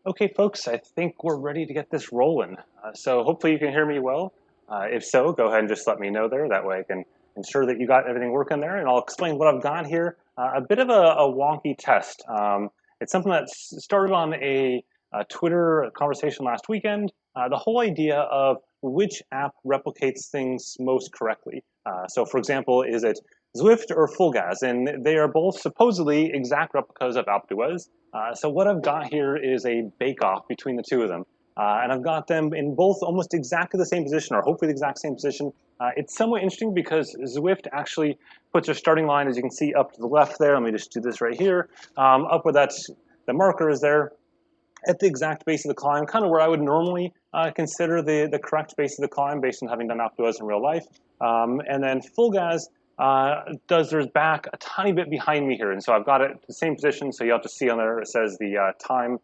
Okay, folks, I think we're ready to get this rolling. So hopefully you can hear me well. If so, go ahead and just let me know there. That way I can ensure that you got everything working there, and I'll explain what I've got here. A bit of a wonky test. It's something that started on a Twitter conversation last weekend. The whole idea of which app replicates things most correctly. So for example, is it Zwift or FulGaz? And they are both supposedly exact replicas of Alpe d'Huez. So what I've got here is a bake-off between the two of them. And I've got them in both almost exactly the same position, or hopefully the exact same position. It's somewhat interesting because Zwift actually puts their starting line, as you can see, up to the left there. Let me just do this right here. Up where the marker is there, at the exact base of the climb, kind of where I would normally consider the correct base of the climb based on having done Alpe d'Huez in real life. And then FulGaz does theirs back a tiny bit behind me here. And so I've got it at the same position. So you have to see on there, it says the time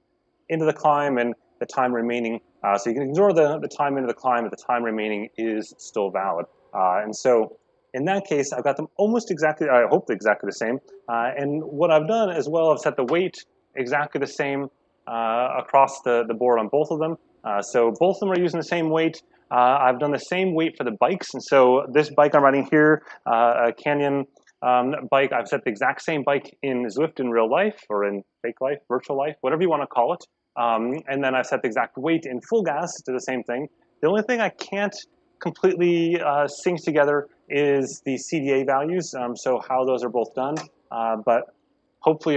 into the climb and the time remaining. So you can ignore the time into the climb, but the time remaining is still valid. And so in that case, I've got them almost exactly, I hope exactly the same. And what I've done as well, I've set the weight exactly the same across the board on both of them. So both of them are using the same weight. I've done the same weight for the bikes. And so this bike I'm riding here, a Canyon bike, I've set the exact same bike in Zwift in real life, or in fake life, virtual life, whatever you want to call it. And then I've set the exact weight in FulGaz to the same thing. The only thing I can't completely sync together is the CDA values, so how those are both done. But hopefully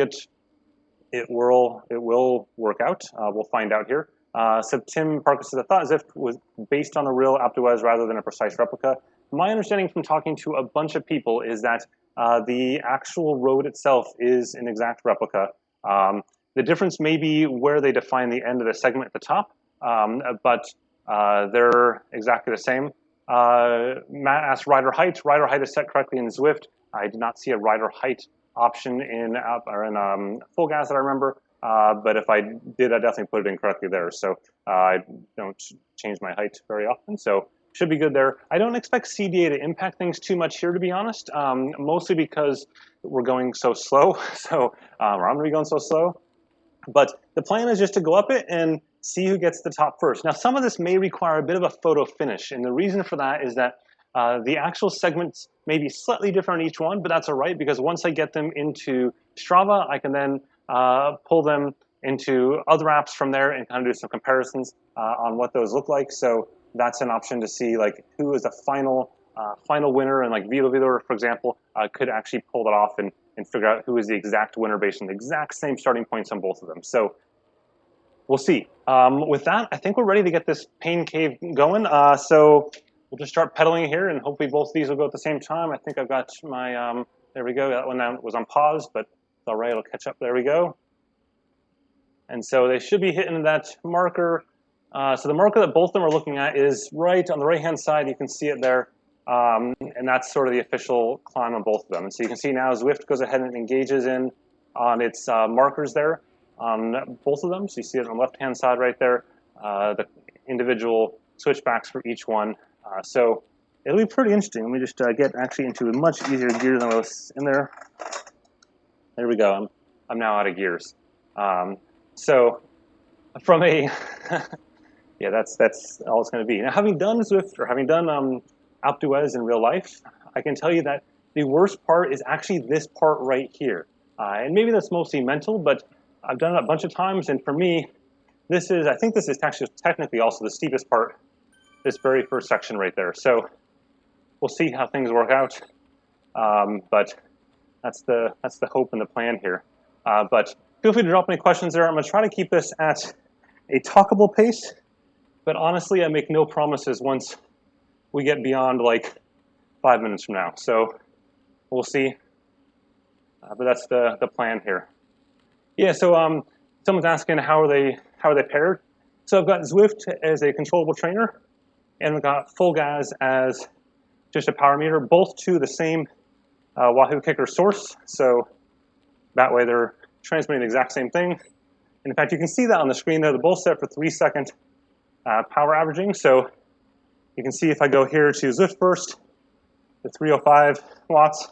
it will work out. We'll find out here. So Tim Parker says, I thought Zwift was based on a real Alpe d'Huez rather than a precise replica. My understanding from talking to a bunch of people is that the actual road itself is an exact replica. The difference may be where they define the end of the segment at the top, but they're exactly the same. Matt asked rider height. Rider height is set correctly in Zwift. I did not see a rider height option in FulGaz that I remember. But if I did, I definitely put it in correctly there. So I don't change my height very often. So should be good there. I don't expect CDA to impact things too much here, to be honest, mostly because we're going so slow. So or I'm going to be going so slow. But the plan is just to go up it and see who gets the top first. Now, some of this may require a bit of a photo finish. And the reason for that is that the actual segments may be slightly different on each one, but that's all right, because once I get them into Strava, I can then pull them into other apps from there and kind of do some comparisons on what those look like. So that's an option to see like who is the final winner, and like Vilo, for example, could actually pull that off and figure out who is the exact winner based on the exact same starting points on both of them. So we'll see. With that, I think we're ready to get this pain cave going. So we'll just start pedaling here, and hopefully both of these will go at the same time. I think I've got my, there we go. That one was on pause, but it's all right. It'll catch up. There we go. And so they should be hitting that marker. So the marker that both of them are looking at is right on the right-hand side. You can see it there. And that's sort of the official climb on both of them. And so you can see now Zwift goes ahead and engages in on its markers there on both of them. So you see it on the left-hand side right there, the individual switchbacks for each one. So it'll be pretty interesting. Let me just get actually into a much easier gear than I was in there. There we go. I'm now out of gears. So from a yeah, that's all it's going to be. Now, having done Zwift, or having done Alpe d'Huez in real life, I can tell you that the worst part is actually this part right here. And maybe that's mostly mental, but I've done it a bunch of times, and for me, I think this is actually technically also the steepest part, this very first section right there. So we'll see how things work out, but that's the hope and the plan here. But feel free to drop any questions there. I'm going to try to keep this at a talkable pace, but honestly, I make no promises once we get beyond like 5 minutes from now. So we'll see. But that's the plan here. Yeah. So someone's asking how are they paired. So I've got Zwift as a controllable trainer, and we've got FulGaz as just a power meter, both to the same Wahoo KICKR source. So that way they're transmitting the exact same thing. And in fact, you can see that on the screen there. They're both set for 3-second power averaging. So you can see if I go here to Zwift first, the 305 watts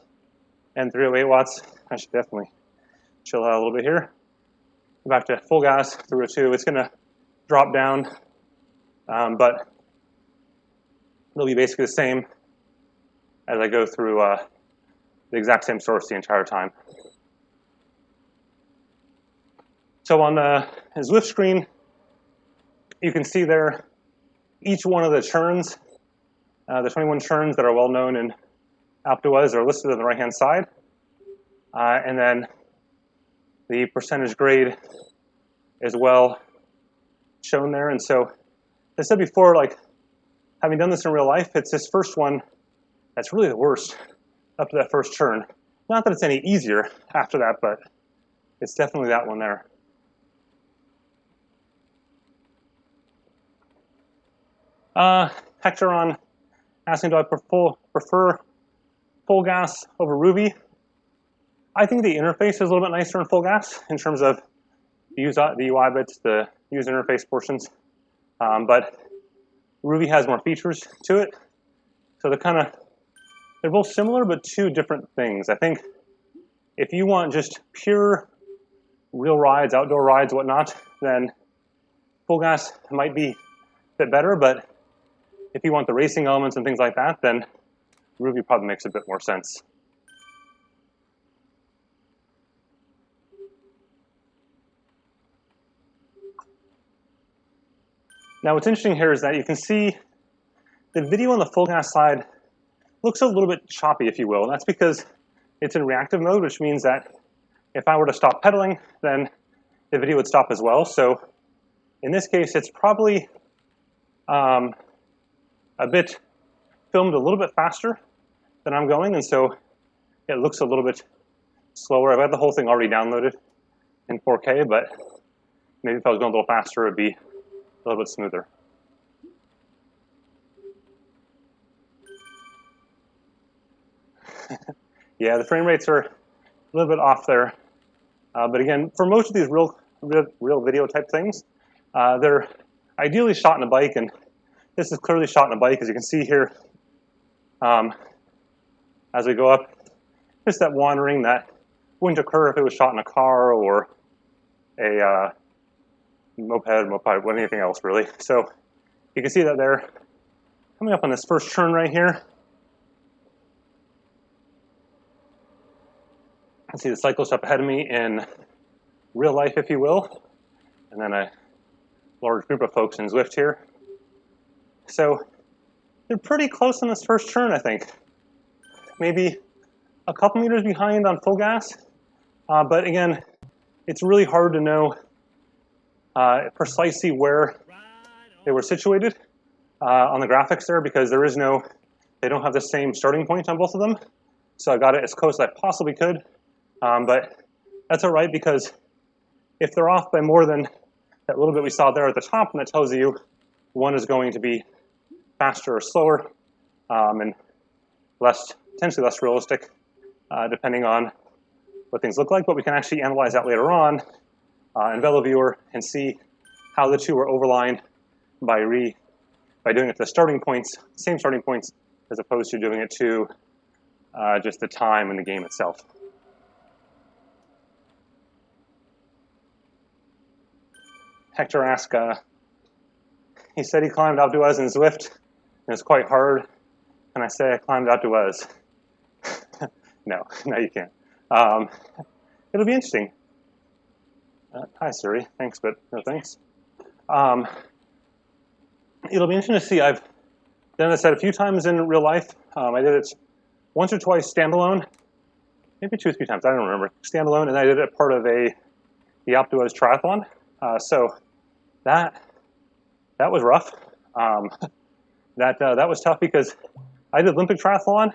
and 308 watts. I should definitely chill out a little bit here. back to full gas through a 2. It's going to drop down, but it'll be basically the same as I go through the exact same source the entire time. So on the Zwift screen, you can see there each one of the churns, the 21 churns that are well known in Alpe d'Huez are listed on the right-hand side. And then the percentage grade is well shown there. And so, as I said before, like having done this in real life, it's this first one that's really the worst up to that first churn. Not that it's any easier after that, but it's definitely that one there. Hector asking, do I prefer FulGaz over Ruby? I think the interface is a little bit nicer in FulGaz in terms of the UI bits, the user interface portions. But Ruby has more features to it. So they're both similar, but two different things. I think if you want just pure real rides, outdoor rides, whatnot, then FulGaz might be a bit better, but if you want the racing elements and things like that, then Ruby probably makes a bit more sense. Now what's interesting here is that you can see the video on the FulGaz side looks a little bit choppy, if you will, and that's because it's in reactive mode, which means that if I were to stop pedaling, then the video would stop as well. So in this case, it's probably a bit filmed a little bit faster than I'm going, and so it looks a little bit slower. I've got the whole thing already downloaded in 4K, but maybe if I was going a little faster, it'd be a little bit smoother. Yeah, the frame rates are a little bit off there. But again, for most of these real video type things, they're ideally shot in a bike, and this is clearly shot in a bike, as you can see here. As we go up, just that wandering that wouldn't occur if it was shot in a car or a moped, anything else really. So you can see that there. Coming up on this first turn right here, I see the cyclist up ahead of me in real life, if you will, and then a large group of folks in Zwift here. So they're pretty close on this first turn, I think. Maybe a couple meters behind on FulGaz, but again, it's really hard to know precisely where they were situated on the graphics there, because they don't have the same starting point on both of them. So I got it as close as I possibly could, but that's all right, because if they're off by more than that little bit we saw there at the top, and that tells you one is going to be faster or slower, and potentially less realistic, depending on what things look like. But we can actually analyze that later on in VeloViewer and see how the two are overlined by doing it to the starting points, same starting points, as opposed to doing it to just the time in the game itself. Hector asked, he said he climbed Alpe d'Huez in Zwift, and it's quite hard. And I say I climbed Alpe d'Huez. No, you can't. It'll be interesting. Hi, Siri. Thanks, but no thanks. It'll be interesting to see. I've done this a few times in real life. I did it once or twice standalone, maybe 2 or 3 times. I don't remember. Standalone, and I did it part of the Alpe d'Huez triathlon. So that was rough. That was tough because I did Olympic triathlon.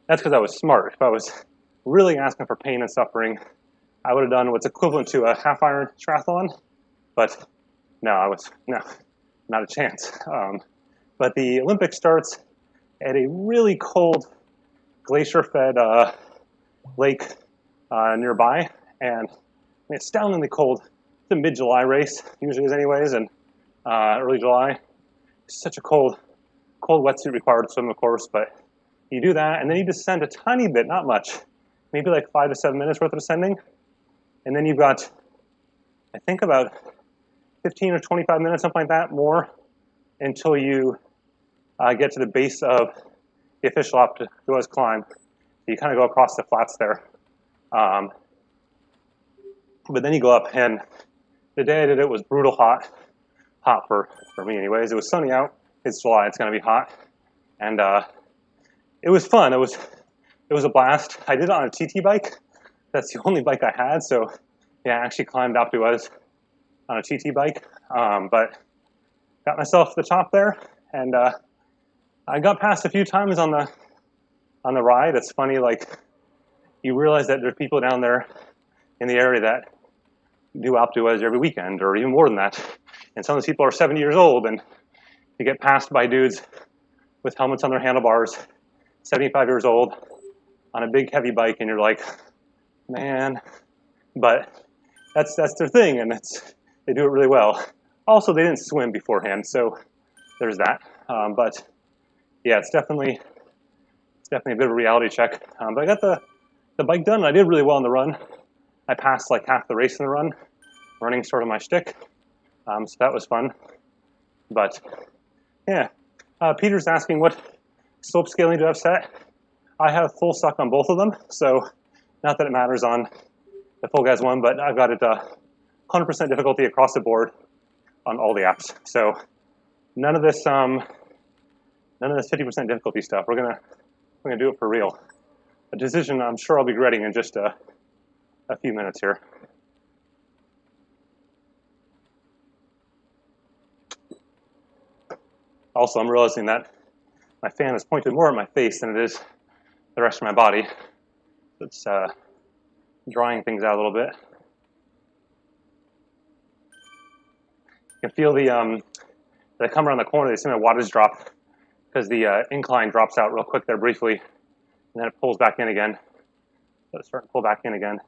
That's because I was smart. If I was really asking for pain and suffering, I would have done what's equivalent to a half iron triathlon. But no, not a chance. But the Olympic starts at a really cold glacier-fed lake nearby, and it's astoundingly cold. It's a mid-July race, usually is anyways, and early July. It's such a cold wetsuit required to swim, of course, but you do that, and then you descend a tiny bit, not much, maybe like 5 to 7 minutes worth of descending, and then you've got I think about 15 or 25 minutes, something like that, more, until you get to the base of the official Alpe d'Huez climb. You kind of go across the flats there. But then you go up, and the day I did it was brutal hot for me anyways. It was sunny out, it's July, it's gonna be hot. And it was fun, it was a blast. I did it on a TT bike. That's the only bike I had, so yeah, I actually climbed Alpe d'Huez on a TT bike, but got myself to the top there, and I got past a few times on the ride. It's funny, like, you realize that there's people down there in the area that do Alpe d'Huez every weekend, or even more than that. And some of those people are 70 years old, and you get passed by dudes with helmets on their handlebars, 75 years old, on a big heavy bike, and you're like, man. But that's their thing, and they do it really well. Also, they didn't swim beforehand, so there's that. But yeah, it's definitely a bit of a reality check. But I got the bike done, and I did really well on the run. I passed like half the race in the run. Running sort of my shtick, so that was fun. But yeah, Peter's asking what slope scaling do I have set. I have full suck on both of them, so not that it matters on the FulGaz one, but I've got it 100% difficulty across the board on all the apps. So none of this 50% difficulty stuff. We're gonna do it for real. A decision I'm sure I'll be regretting in just a few minutes here. Also, I'm realizing that my fan is pointed more at my face than it is the rest of my body. It's drying things out a little bit. You can feel the I come around the corner, they see my wattage drop because the incline drops out real quick there briefly, and then it pulls back in again. So it's starting to pull back in again.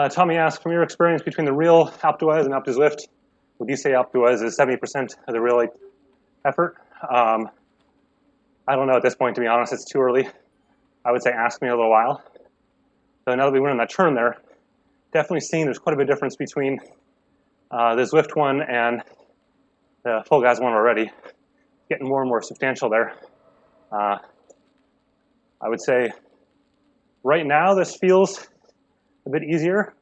Tommy asks, from your experience between the real Alpe d'Huez and Alpe Zwift, would you say Alpe d'Huez is 70% of the real effort? I don't know at this point, to be honest. It's too early. I would say ask me in a little while. So now that we went on that turn there, definitely seeing there's quite a bit of difference between the Zwift one and the FulGaz one already. Getting more and more substantial there. I would say right now this feels a bit easier,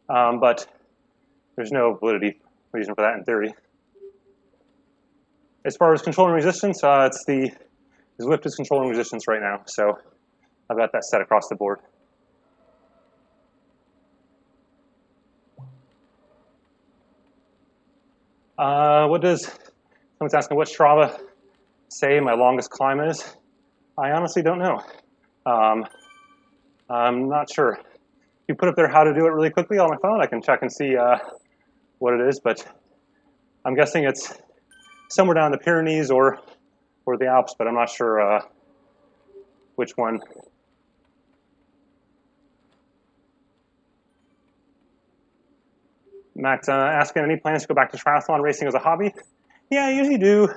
but there's no validity reason for that in theory. As far as controlling resistance, it's the Zwift is controlling resistance right now, so I've got that set across the board. Someone's asking what Strava say my longest climb is. I honestly don't know. I'm not sure. If you put up there how to do it really quickly on my phone, I can check and see what it is, but I'm guessing it's somewhere down in the Pyrenees or the Alps, but I'm not sure which one. Max asking, any plans to go back to triathlon racing as a hobby? Yeah, I usually do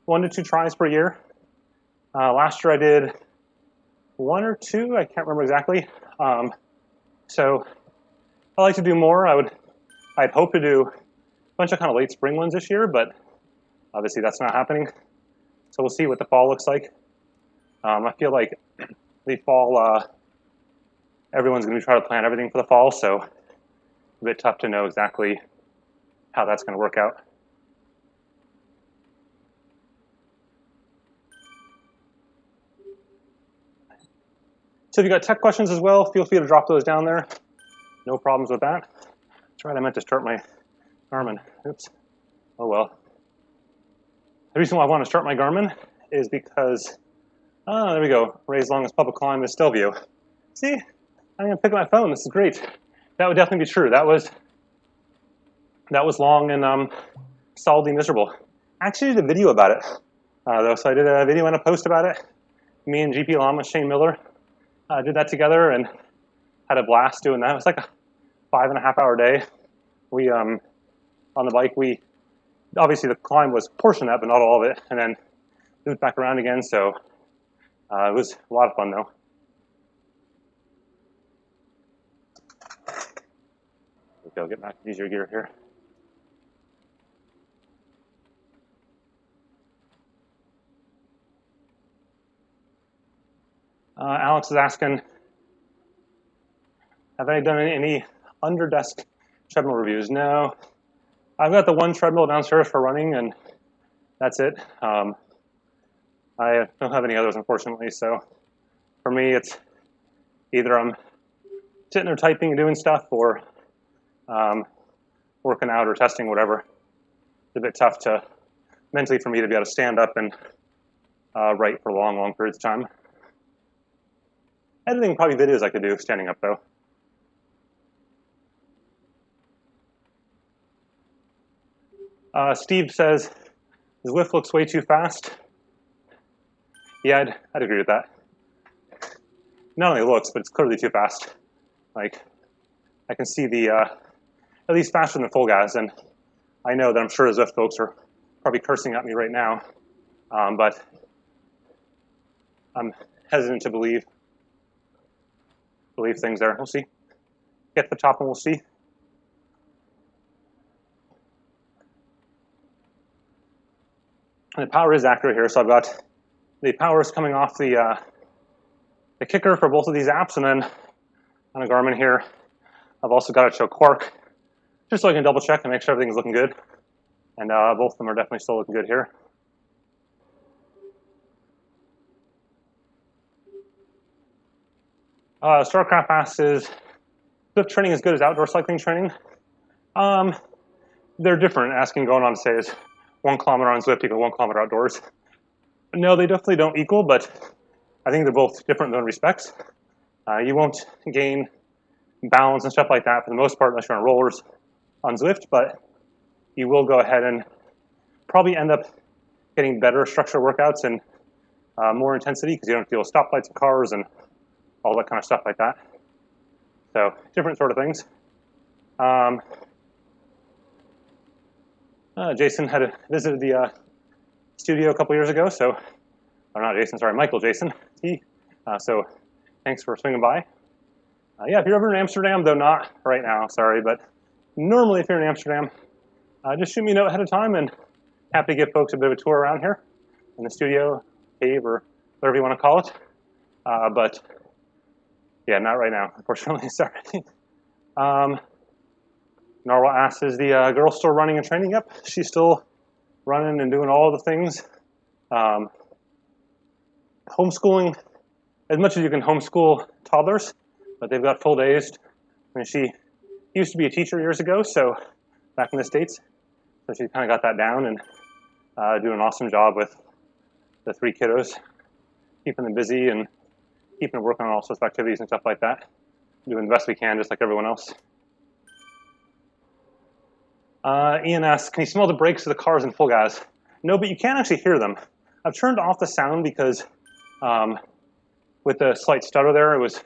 1 to 2 tries per year. Last year I did 1 or 2, I can't remember exactly. So I like to do more. I'd hope to do a bunch of kind of late spring ones this year, but obviously that's not happening. So we'll see what the fall looks like. I feel like the fall, everyone's going to try to plan everything for the fall, so a bit tough to know exactly how that's going to work out. So if you got tech questions as well, feel free to drop those down there. No problems with that. That's right, I meant to start my Garmin. Oops. Oh well. The reason why I want to start my Garmin is because, there we go. Ray's longest public climb is Stelvio. See, I'm gonna pick up my phone. This is great. That would definitely be true. That was long and solidly miserable. I actually did a video about it, though. So I did a video and a post about it. Me and GP Llama, Shane Miller, did that together and had a blast doing that. It was like a 5.5-hour day. We on the bike, obviously the climb was portion of that, but not all of it, and then looped back around again. So it was a lot of fun though. Hopefully I'll get back to easier gear here. Alex is asking, have I done any under-desk treadmill reviews? No. I've got the one treadmill downstairs for running, and that's it. I don't have any others, unfortunately, so for me, it's either I'm sitting there typing and doing stuff, or working out or testing, whatever. It's a bit tough mentally for me to be able to stand up and write for long periods of time. Editing probably videos I could do standing up, though. Steve says, Zwift looks way too fast. Yeah, I'd agree with that. Not only looks, but it's clearly too fast. Like, I can see the, at least faster than FulGaz, and I know that I'm sure Zwift folks are probably cursing at me right now, but I'm hesitant to believe things there. We'll see. Get to the top and we'll see. And the power is accurate here, so I've got the power is coming off the KICKR for both of these apps, and then on a Garmin here, I've also got it show Quark, just so I can double check and make sure everything's looking good. And both of them are definitely still looking good here. Starcraft asks, is Zwift training as good as outdoor cycling training? They're different. Asking going on to say is 1 kilometer on Zwift equal 1 kilometer outdoors. No, they definitely don't equal, but I think they're both different in their respects. You won't gain balance and stuff like that for the most part unless you're on rollers on Zwift, but you will go ahead and probably end up getting better structured workouts and more intensity because you don't deal with stoplights and cars and all that kind of stuff like that. So different sort of things. Jason had visited the studio a couple years ago, so, or not Jason, sorry, Michael Jason. So thanks for swinging by. Yeah, if you're ever in Amsterdam, though not right now, sorry, but normally if you're in Amsterdam, just shoot me a note ahead of time, and happy to give folks a bit of a tour around here in the studio, cave, or whatever you want to call it. But yeah, not right now, unfortunately, sorry. Narwhal asks, is the girl still running and training? Yep, she's still running and doing all the things. Homeschooling, as much as you can homeschool toddlers, but they've got full days. I mean, she used to be a teacher years ago, so back in the States, so she kind of got that down and doing an awesome job with the 3 kiddos, keeping them busy and keeping them working on all sorts of activities and stuff like that, doing the best we can, just like everyone else. Ian asks, can you smell the brakes of the cars in FulGaz? No, but you can actually hear them. I've turned off the sound because with the slight stutter there, it was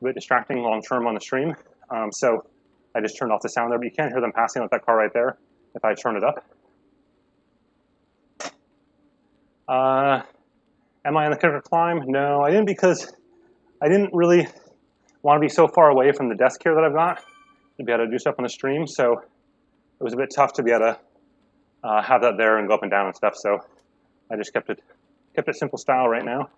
a bit distracting long term on the stream. So I just turned off the sound there, but you can hear them passing with that car right there if I turn it up. Am I on the KICKR climb? No, I didn't, because I didn't really want to be so far away from the desk here that I've got to be able to do stuff on the stream. So it was a bit tough to be able to have that there and go up and down and stuff. So I just kept it simple style right now.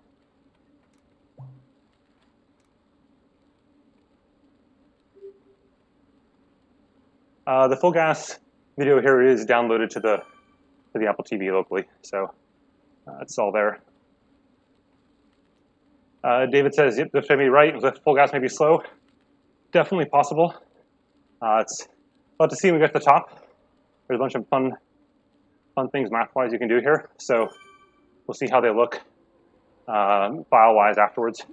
The FulGaz video here is downloaded to the Apple TV locally, so it's all there. David says, yep, Zwift may be right, FulGaz may be slow. Definitely possible. It's about to see when we get to the top. There's a bunch of fun things math-wise you can do here, so we'll see how they look file-wise afterwards.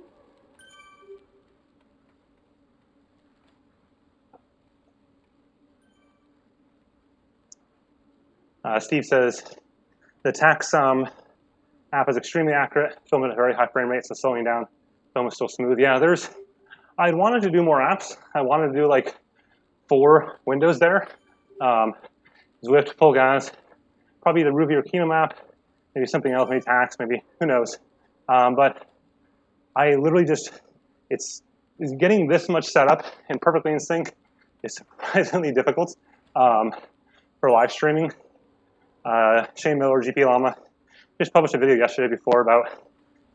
Steve says, the tax app is extremely accurate, film at a very high frame rate, so slowing down, film is still smooth. Yeah, I wanted to do more apps. I wanted to do like 4 windows there. Zwift, FulGaz, probably the Ruby or Kino app, maybe something else, maybe tax, maybe, who knows. But I literally just, it's getting this much set up and perfectly in sync is surprisingly difficult for live streaming. Shane Miller, GP Llama, just published a video yesterday before about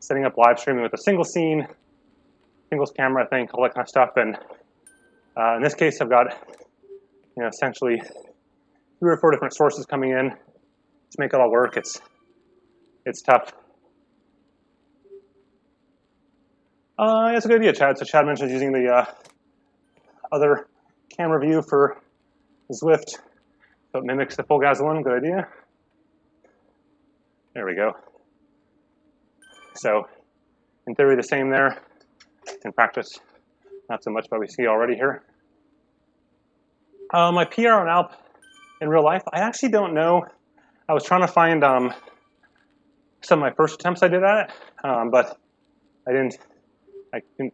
setting up live streaming with a single scene, single camera, I think, all that kind of stuff. And in this case, I've got, essentially 3 or 4 different sources coming in to make it all work. It's tough. It's a good idea, Chad. So Chad mentioned using the other camera view for Zwift, so it mimics the FulGaz one. Good idea. There we go. So, in theory, the same there. In practice, not so much, but we see already here. My PR on Alpe in real life, I actually don't know. I was trying to find some of my first attempts I did at it, but I didn't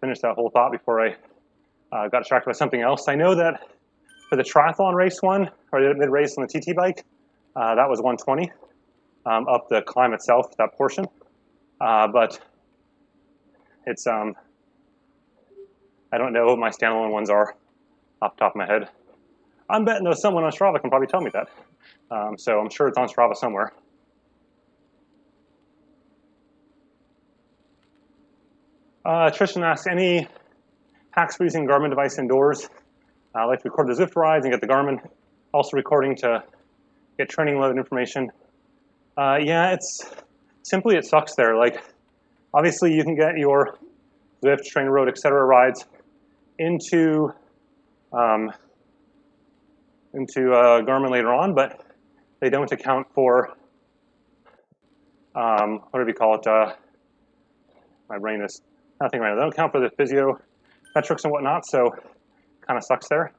finish that whole thought before I got distracted by something else. I know that for the triathlon race one, or the mid-race on the TT bike, that was 120 up the climb itself, that portion. But it's, I don't know what my standalone ones are off the top of my head. I'm betting though someone on Strava can probably tell me that. So I'm sure it's on Strava somewhere. Tristan asks, any hacks for using Garmin device indoors? I like to record the Zwift rides and get the Garmin. Also recording to get training load information. Yeah, it sucks there. Like, obviously you can get your Zwift, trainer road, etc. rides into Garmin later on, but they don't account for, what do we call it? My brain is nothing right now. They don't account for the physio metrics and whatnot, so kind of sucks there.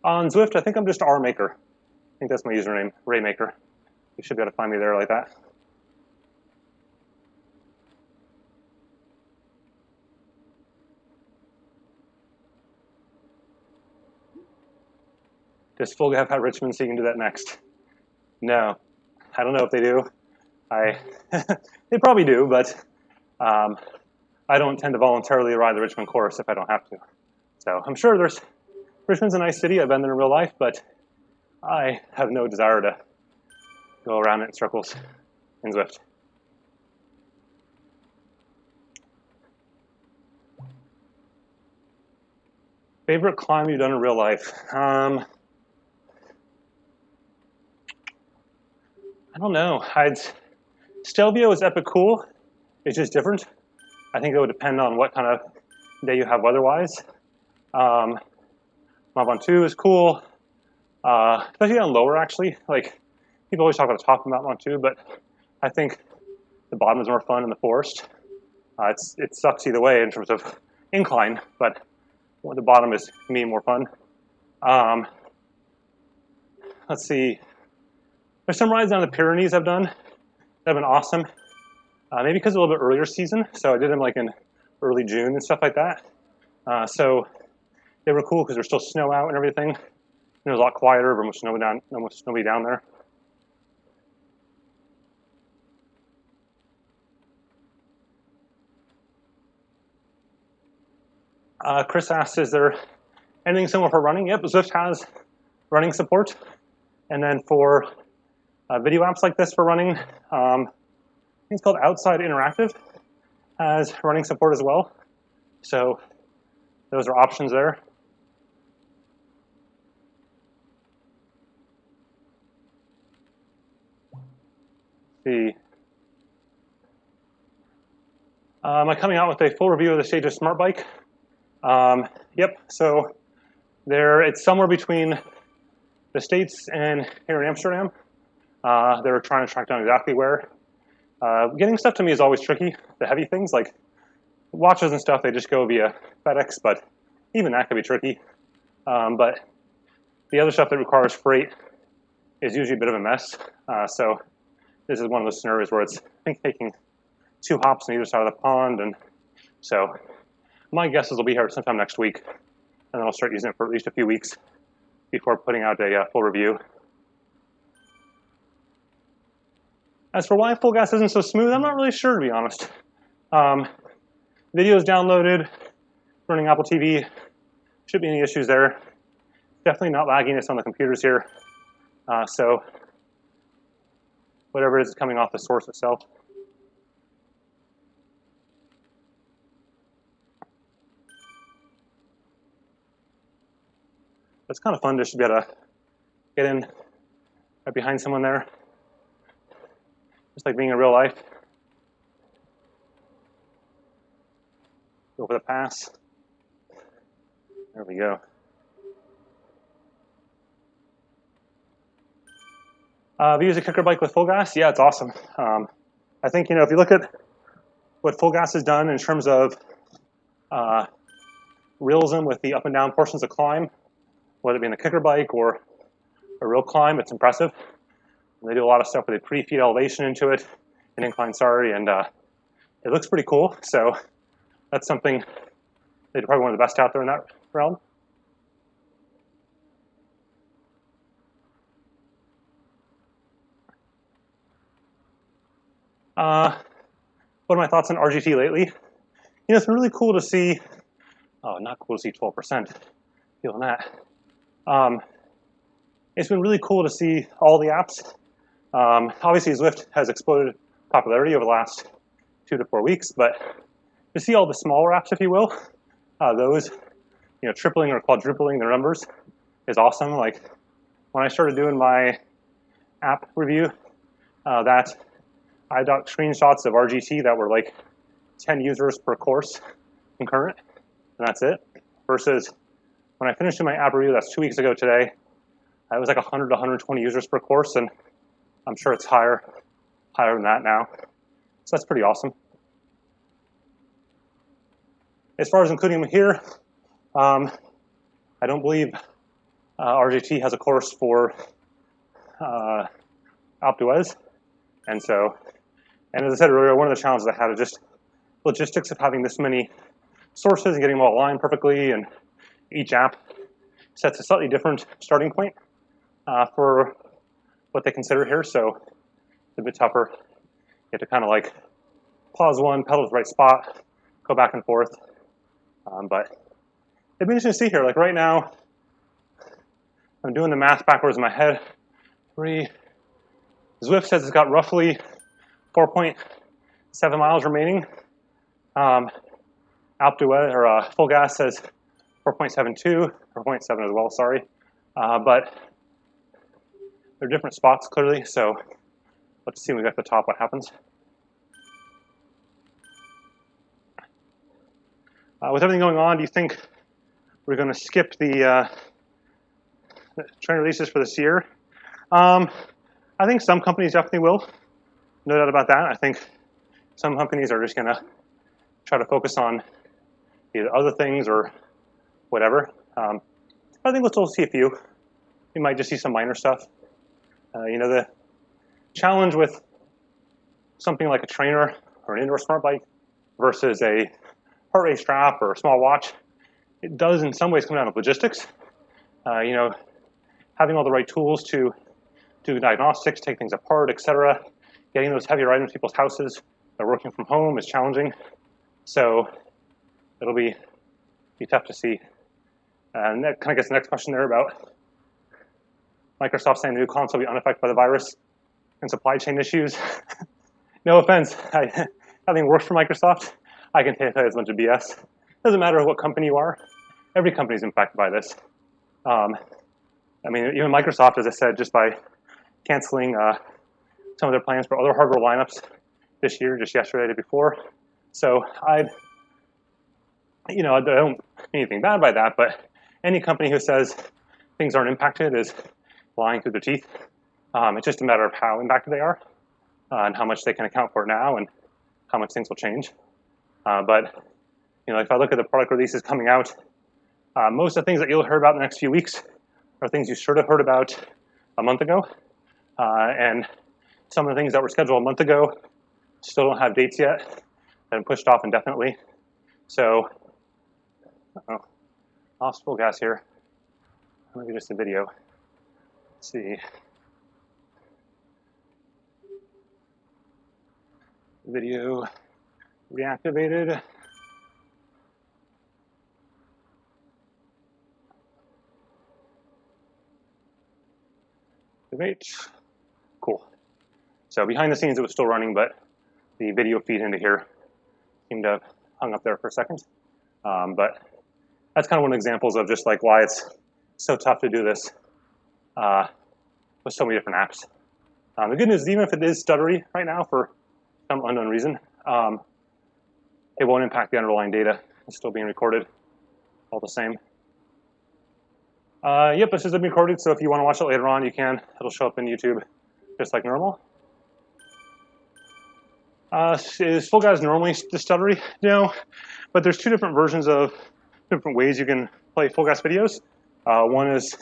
On Zwift, I think I'm just Rmaker. I think that's my username, Rainmaker. You should be able to find me there like that. Does FulGaz have Richmond so you can do that next? No, I don't know if they do. They probably do, but I don't tend to voluntarily ride the Richmond course if I don't have to. So I'm sure Richmond's a nice city. I've been there in real life, but I have no desire to go around it in circles in Zwift. Favorite climb you've done in real life? I don't know. Stelvio is epic cool. It's just different. I think it would depend on what kind of day you have weather-wise. Mont Ventoux is cool, especially on lower, actually. Like, people always talk about the top of Mont Ventoux, but I think the bottom is more fun in the forest. It sucks either way in terms of incline, but the bottom is, to me, more fun. Let's see. There's some rides down the Pyrenees I've done that have been awesome. Maybe because it's a little bit earlier season, so I did them like in early June and stuff like that. So they were cool because there's still snow out and everything. And it was a lot quieter, but almost nobody down there. Chris asks, is there anything similar for running? Yep, Zwift has running support. And then for video apps like this for running, I think it's called Outside Interactive, has running support as well. So those are options there. Let's see. Am I coming out with a full review of the Stages Smart Bike? Yep, so it's somewhere between the States and here in Amsterdam. They're trying to track down exactly where. Getting stuff to me is always tricky. The heavy things like watches and stuff, they just go via FedEx, but even that can be tricky. But the other stuff that requires freight is usually a bit of a mess. So this is one of those scenarios where it's, I think, taking 2 hops on either side of the pond. And so my guess is it'll be here sometime next week. And then I'll start using it for at least a few weeks before putting out a full review. As for why FulGaz isn't so smooth, I'm not really sure, to be honest. Video is downloaded, running Apple TV. Shouldn't be any issues there. Definitely not lagginess on the computers here. So whatever it is coming off the source itself. It's kind of fun to be able to get in right behind someone there. Just like being in real life. Go for the pass. There we go. Have you used a KICKR bike with FulGaz? Yeah, it's awesome. I think, if you look at what FulGaz has done in terms of realism with the up and down portions of climb, whether it be in the KICKR bike or a real climb, it's impressive. And they do a lot of stuff where they pre-feed elevation into it, an incline, and it looks pretty cool. So that's something they're probably one of the best out there in that realm. What are my thoughts on RGT lately? It's been really cool to see, not cool to see 12%, feeling that. It's been really cool to see all the apps. Obviously Zwift has exploded popularity over the last 2 to 4 weeks, but to see all the smaller apps, if you will, those, tripling or quadrupling their numbers is awesome. Like when I started doing my app review, that I got screenshots of RGT that were like 10 users per course concurrent, and that's it. Versus when I finished my app review, that's 2 weeks ago today, it was like 100 to 120 users per course, and I'm sure it's higher than that now. So that's pretty awesome. As far as including them here, I don't believe RGT has a course for Alpe Huez, and as I said earlier, one of the challenges I had is just logistics of having this many sources and getting them all aligned perfectly, and each app sets a slightly different starting point for what they consider here, so it's a bit tougher. You have to kind of like pause one, pedal to the right spot, go back and forth. But it'd be interesting to see here. Like right now, I'm doing the math backwards in my head. Zwift says it's got roughly 4.7 miles remaining. Alpe Huez, or FulGaz says 4.72, 4.7 as well, sorry. But they're different spots clearly, so let's see when we get to the top what happens. With everything going on, do you think we're going to skip the train releases for this year? I think some companies definitely will. No doubt about that. I think some companies are just going to try to focus on either other things or whatever. I think we'll still see a few. You might just see some minor stuff. The challenge with something like a trainer or an indoor smart bike versus a heart rate strap or a small watch, it does in some ways come down to logistics. Having all the right tools to do diagnostics, take things apart, etc. Getting those heavier items to people's houses, they're working from home, is challenging. So it'll be tough to see. And that kind of gets the next question there about Microsoft saying the new console will be unaffected by the virus and supply chain issues. No offense, having worked for Microsoft, I can tell you it's a bunch of BS. Doesn't matter what company you are, every company is impacted by this. Even Microsoft, as I said, just by canceling some of their plans for other hardware lineups this year, just yesterday, the day before. So I don't mean anything bad by that, but any company who says things aren't impacted is lying through their teeth. It's just a matter of how impacted they are and how much they can account for now and how much things will change. But if I look at the product releases coming out, most of the things that you'll hear about in the next few weeks are things you should have heard about a month ago. And some of the things that were scheduled a month ago still don't have dates yet. They've been pushed off indefinitely. So, lost FulGaz here. Maybe just a video. Let's see. Video reactivated. Activate. Cool. So behind the scenes, it was still running, but the video feed into here seemed to have hung up there for a second. But that's kind of one of the examples of just like why it's so tough to do this with so many different apps. The good news is even if it is stuttery right now for some unknown reason, it won't impact the underlying data. It's still being recorded all the same. Yep, this is being recorded, so if you want to watch it later on, you can. It'll show up in YouTube just like normal. Is FulGaz normally just stuttery? No, but there's two different versions of different ways you can play FulGaz videos. One is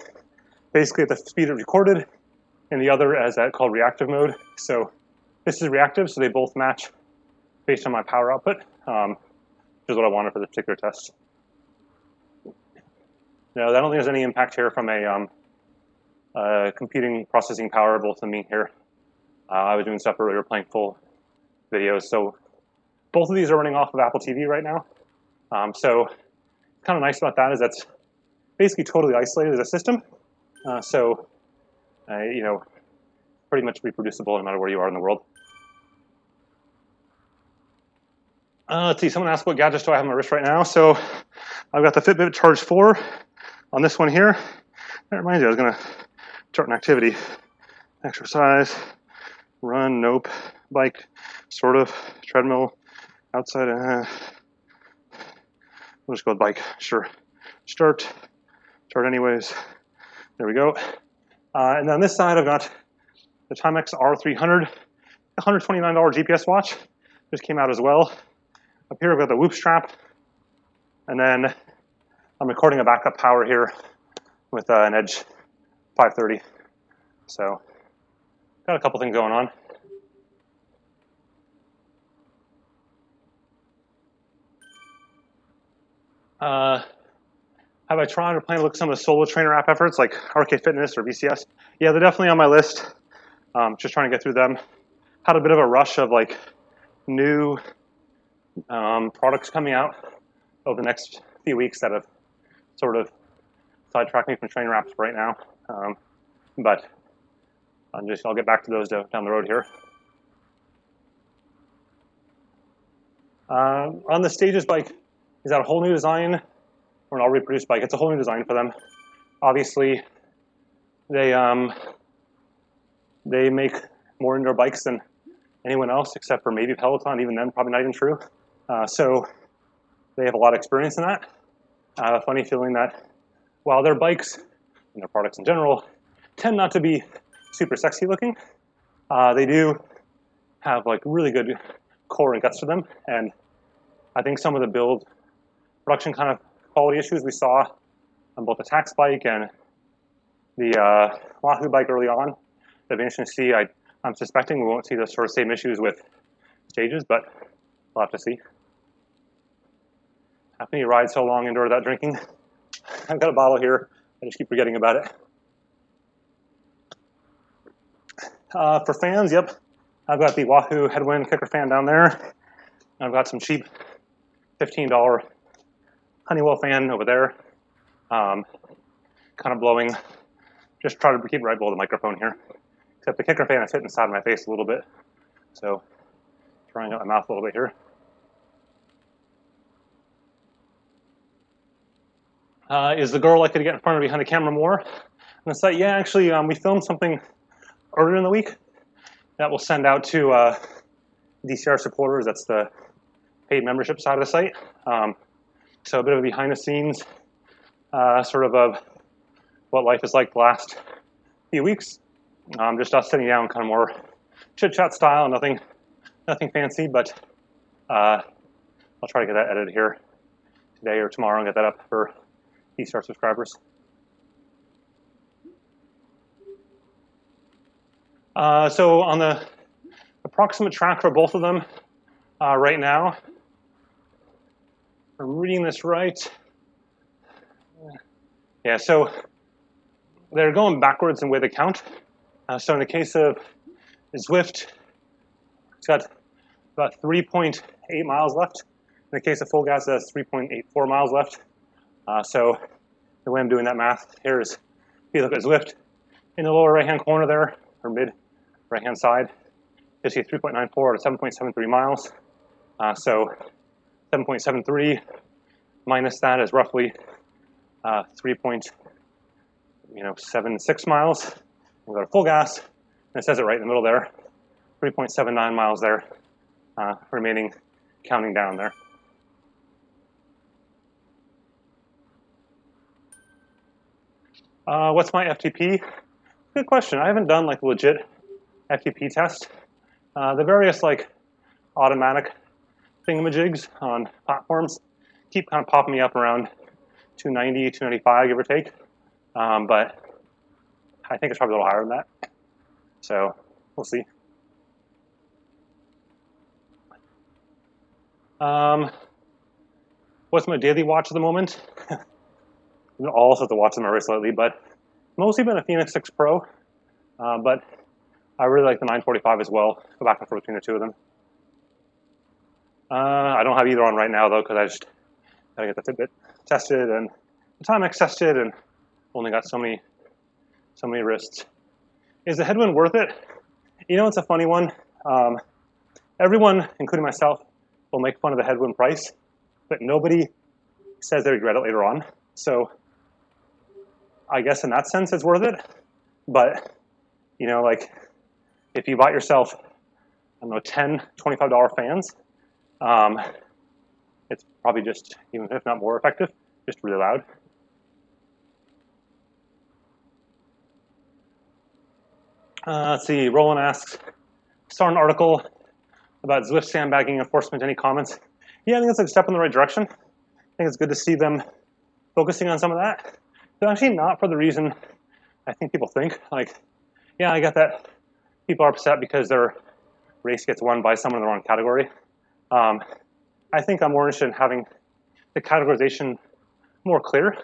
basically at the speed it recorded, and the other is called reactive mode. So this is reactive, so they both match based on my power output, which is what I wanted for this particular test. No, I don't think there's any impact here from a computing processing power, both of me here. I was doing stuff earlier playing full videos, so both of these are running off of Apple TV right now. So kind of nice about that is that's basically totally isolated as a system. You know, pretty much reproducible no matter where you are in the world. Let's see, someone asked what gadgets do I have on my wrist right now. So I've got the Fitbit Charge 4 on this one here. That reminds me, I was gonna chart an activity. Exercise, run, nope, bike, sort of, treadmill, outside, we'll just go with bike, sure. Start anyways, there we go. And then on this side, I've got the Timex R300, $129 GPS watch, just came out as well. Up here, I've got the Whoop strap, and then I'm recording a backup power here with an Edge 530. So, got a couple things going on. Have I tried or plan to look at some of the solo trainer app efforts like RK Fitness or VCS? Yeah, they're definitely on my list. Just trying to get through them. Had a bit of a rush of like new products coming out over the next few weeks that have sort of sidetracked me from trainer apps right now. But I'll get back to those down the road here. On the Stages bike, is that a whole new design or an all reproduced bike? It's a whole new design for them. Obviously, they make more indoor bikes than anyone else except for maybe Peloton, even then probably not even true. So they have a lot of experience in that. I have a funny feeling that while their bikes and their products in general tend not to be super sexy looking, they do have like really good core and guts to them. And I think some of the build production kind of quality issues we saw on both the Tax bike and the Wahoo bike early on, they've been interesting to see. I'm suspecting we won't see the sort of same issues with Stages, but we'll have to see. How can you ride so long indoor without drinking? I've got a bottle here. I just keep forgetting about it. For fans, yep. I've got the Wahoo Headwind KICKR fan down there. I've got some cheap $15 Honeywell fan over there. Kind of blowing. Just try to keep right below the microphone here. Except the KICKR fan is hitting the side of my face a little bit. So, drying out my mouth a little bit here. Is the girl likely to get in front or behind the camera more on the site? Yeah, actually, we filmed something earlier in the week that we'll send out to DCR supporters. That's the paid membership side of the site. So a bit of a behind the scenes sort of what life is like the last few weeks. Just us sitting down, kind of more chit chat style, nothing fancy, but I'll try to get that edited here today or tomorrow and get that up for DCR subscribers. So on the approximate track for both of them right now, if I'm reading this right. Yeah, so they're going backwards in way they count. So in the case of Zwift, it's got about 3.8 miles left. In the case of FulGaz, it has 3.84 miles left. So the way I'm doing that math here is, if you look at Zwift, In the lower right-hand corner there, or mid right-hand side, you see 3.94 to 7.73 miles. So 7.73 minus that is roughly 3.76 miles. We'll go to full gas, and it says it right in the middle there, 3.79 miles there, remaining, counting down there. What's my FTP? Good question. I haven't done like legit FTP test. The various like automatic thingamajigs on platforms keep kind of popping me up around 290, 295, give or take. But I think it's probably a little higher than that. So we'll see. What's my daily watch at the moment? I also have to watch them my wrist lately, but mostly been a Phoenix 6 Pro. But I really like the 945 as well. Go back and forth between the two of them. I don't have either on right now though, because I just gotta get the Fitbit tested and the Timex tested, and only got so many wrists. Is the headwind worth it? You know, it's a funny one. Everyone, including myself, will make fun of the headwind price, but nobody says they regret it later on. So I guess in that sense it's worth it. But, you know, like if you bought yourself, I don't know, 10, $25 fans, it's probably just, even if not more effective, just really loud. Let's see, Roland asks, saw an article about Zwift sandbagging enforcement. Any comments? Yeah, I think it's a step in the right direction. I think it's good to see them focusing on some of that. But actually not for the reason I think people think. Like, yeah, I get that people are upset because their race gets won by someone in the wrong category. I think I'm more interested in having the categorization more clear,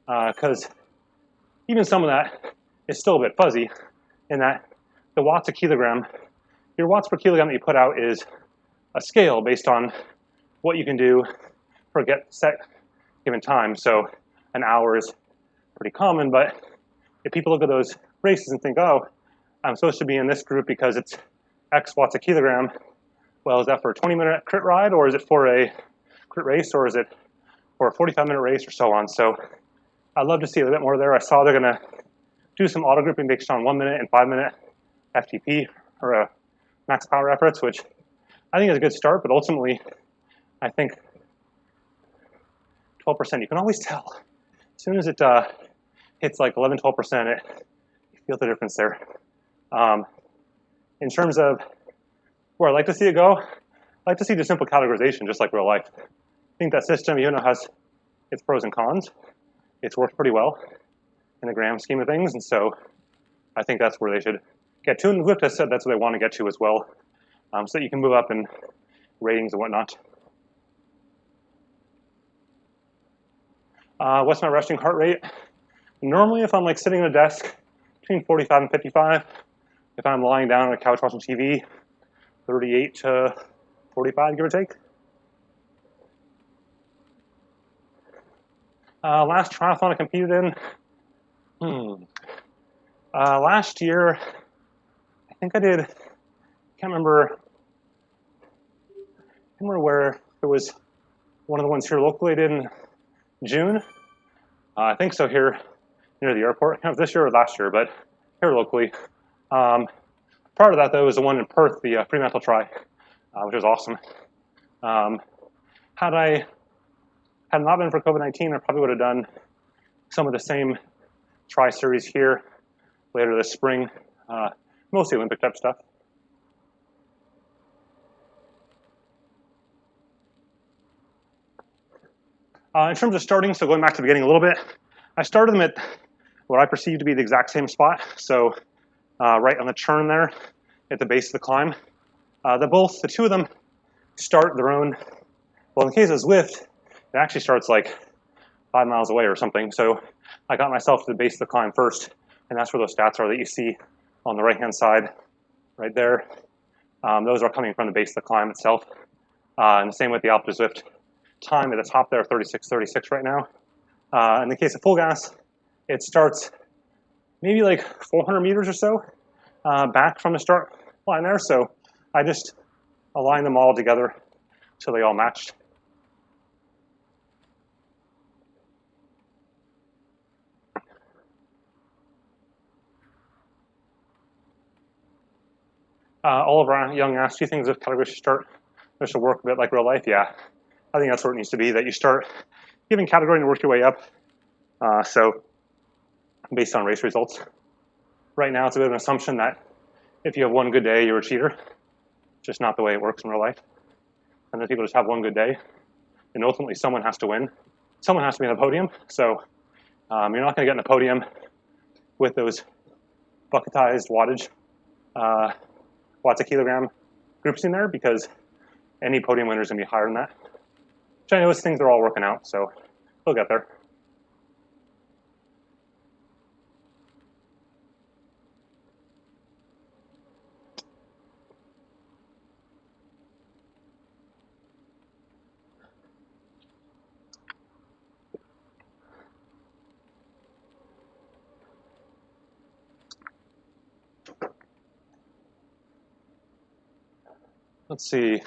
because even some of that is still a bit fuzzy in that the watts a kilogram, your watts per kilogram that you put out is a scale based on what you can do for a set given time. So an hour is pretty common, but if people look at those races and think, oh, I'm supposed to be in this group because it's X watts a kilogram, well, is that for a 20-minute crit ride, or is it for a crit race, or is it for a 45-minute race, or so on? So I'd love to see a little bit more there. I saw they're gonna do some auto grouping based on 1 minute and 5 minute FTP, or max power efforts, which I think is a good start, but ultimately, I think 12%, you can always tell. As soon as it hits like 11, 12%, you feel the difference there. In terms of where I'd like to see it go, I'd like to see the simple categorization, just like real life. I think that system, even though it has its pros and cons, it's worked pretty well in the grand scheme of things, and so I think that's where they should get to, and Zwift has said that's what they want to get to as well, so that you can move up in ratings and whatnot. What's my resting heart rate? Normally, if I'm like sitting at a desk, between 45 and 55. If I'm lying down on a couch watching TV, 38 to 45, give or take. Last triathlon I competed in, last year, I think I did, can't remember where it was. One of the ones here locally I did in June. I think so, here near the airport. Kind of this year or last year, but here locally. Part of that though was the one in Perth, the Fremantle Tri, which was awesome. Had it not been for COVID-19, I probably would have done some of the same Tri series here later this spring, mostly Olympic type stuff. In terms of starting, so going back to the beginning a little bit, I started them at what I perceive to be the exact same spot. So right on the churn there at the base of the climb. The two of them start their own, well, in the case of Zwift, it actually starts like 5 miles away or something. So I got myself to the base of the climb first, and that's where those stats are that you see on the right-hand side right there. Those are coming from the base of the climb itself. And the same with the Alpe Zwift time at the top there, 36:36 right now. In the case of FulGaz, it starts maybe like 400 meters or so back from the start line there. So I just aligned them all together so they all matched. All of our young asked, do you think this category should start, this should work a bit like real life? Yeah, I think that's where it needs to be, that you start giving category and work your way up. So based on race results. Right now, it's a bit of an assumption that if you have one good day, you're a cheater. Just not the way it works in real life. And then people just have one good day, and ultimately someone has to win. Someone has to be on the podium. So you're not going to get on the podium with those bucketized wattage, watts a kilogram groups in there, because any podium winner is going to be higher than that. Which I know is things are all working out, so we'll get there. Let's see.